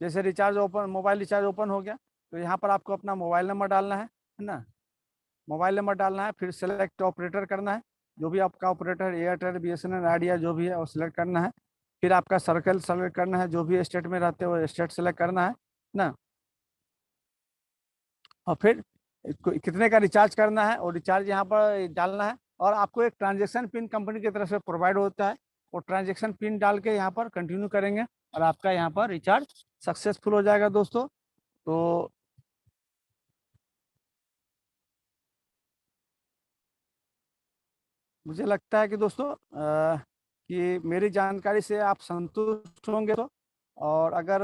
जैसे recharge open, mobile recharge open हो गया, तो यहाँ पर आपको अपना मोबाइल नंबर डालना है ना। मोबाइल नंबर डालना है, फिर सेलेक्ट ऑपरेटर करना है। जो भी आपका ऑपरेटर एयरटेल, बीएसएनएल, आइडिया जो भी है वो सिलेक्ट करना है। फिर आपका सर्कल सेलेक्ट करना है, जो भी स्टेट में रहते हो वो स्टेट सेलेक्ट करना है ना। और फिर कितने का रिचार्ज करना है और रिचार्ज यहाँ पर डालना है। और आपको एक ट्रांजेक्शन पिन कंपनी की तरफ से प्रोवाइड होता है, वो ट्रांजेक्शन पिन डाल के यहाँ पर कंटिन्यू करेंगे और आपका यहाँ पर रिचार्ज सक्सेसफुल हो जाएगा दोस्तों। तो मुझे लगता है कि दोस्तों कि मेरी जानकारी से आप संतुष्ट होंगे। तो और अगर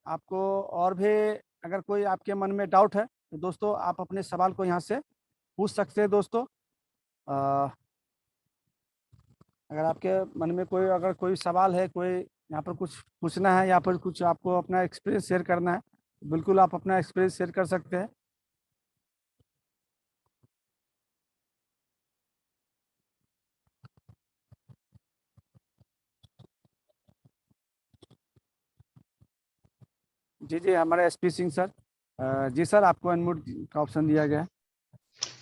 आपको और भी अगर कोई आपके मन में डाउट है तो दोस्तों आप अपने सवाल को यहाँ से पूछ सकते हैं दोस्तों। अगर आपके मन में कोई अगर कोई सवाल है, कोई यहाँ पर कुछ पूछना है या फिर कुछ आपको अपना एक्सपीरियंस शेयर करना है, बिल्कुल आप अपना एक्सपीरियंस शेयर कर सकते हैं। जी जी, हमारे एसपी सिंह सर। जी सर, आपको अनम्यूट का ऑप्शन दिया गया है।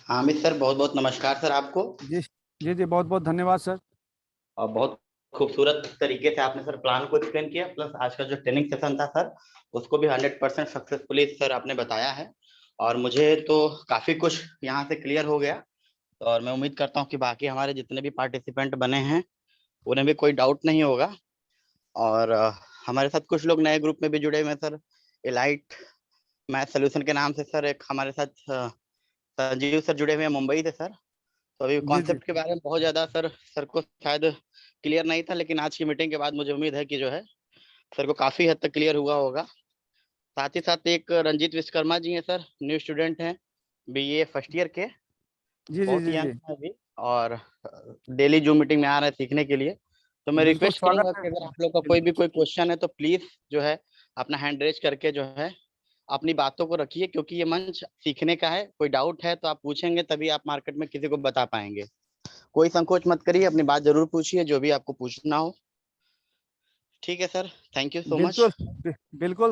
हामिद सर, बहुत बहुत नमस्कार सर आपको। जी जी जी, बहुत बहुत धन्यवाद सर। और बहुत खूबसूरत तरीके से आपने सर प्लान को एक्सप्लेन किया, प्लस आज का जो ट्रेनिंग सेशन था सर उसको भी 100% सक्सेसफुली सर आपने बताया है। और मुझे तो काफ़ी कुछ यहाँ से क्लियर हो गया। और मैं उम्मीद करता हूँ कि बाकी हमारे जितने भी पार्टिसिपेंट बने हैं उन्हें भी कोई डाउट नहीं होगा। और हमारे साथ कुछ लोग नए ग्रुप में भी जुड़े हुए हैं सर। एलाइट मैथ सोल्यूशन के नाम से सर एक हमारे साथ संजीव सर जुड़े हुए हैं मुंबई से सर। तो अभी कॉन्सेप्ट के बारे में बहुत ज़्यादा सर को शायद क्लियर नहीं था, लेकिन आज की मीटिंग के बाद मुझे उम्मीद है कि जो है सर को काफ़ी हद तक क्लियर हुआ होगा। साथ ही साथ एक रंजीत विश्वकर्मा जी हैं सर, न्यू स्टूडेंट हैं, बीए फर्स्ट ईयर के, जी जी बहुत जी यंग जी, हैं अभी और डेली जूम मीटिंग में आ रहे हैं सीखने के लिए। तो मैं बिल्कुल रिक्वेस्ट करूंगा स्वागत है। कि अगर आप लोग का कोई भी कोई क्वेश्चन है तो प्लीज़ जो है अपना हैंड रेज करके जो है अपनी बातों को रखिए, क्योंकि ये मंच सीखने का है। कोई डाउट है तो आप पूछेंगे, तभी आप मार्केट में किसी को बता पाएंगे। कोई संकोच मत करिए, अपनी बात जरूर पूछिए जो भी आपको पूछना हो। ठीक है sir, thank you so much. बिल्कुल बिल्कुल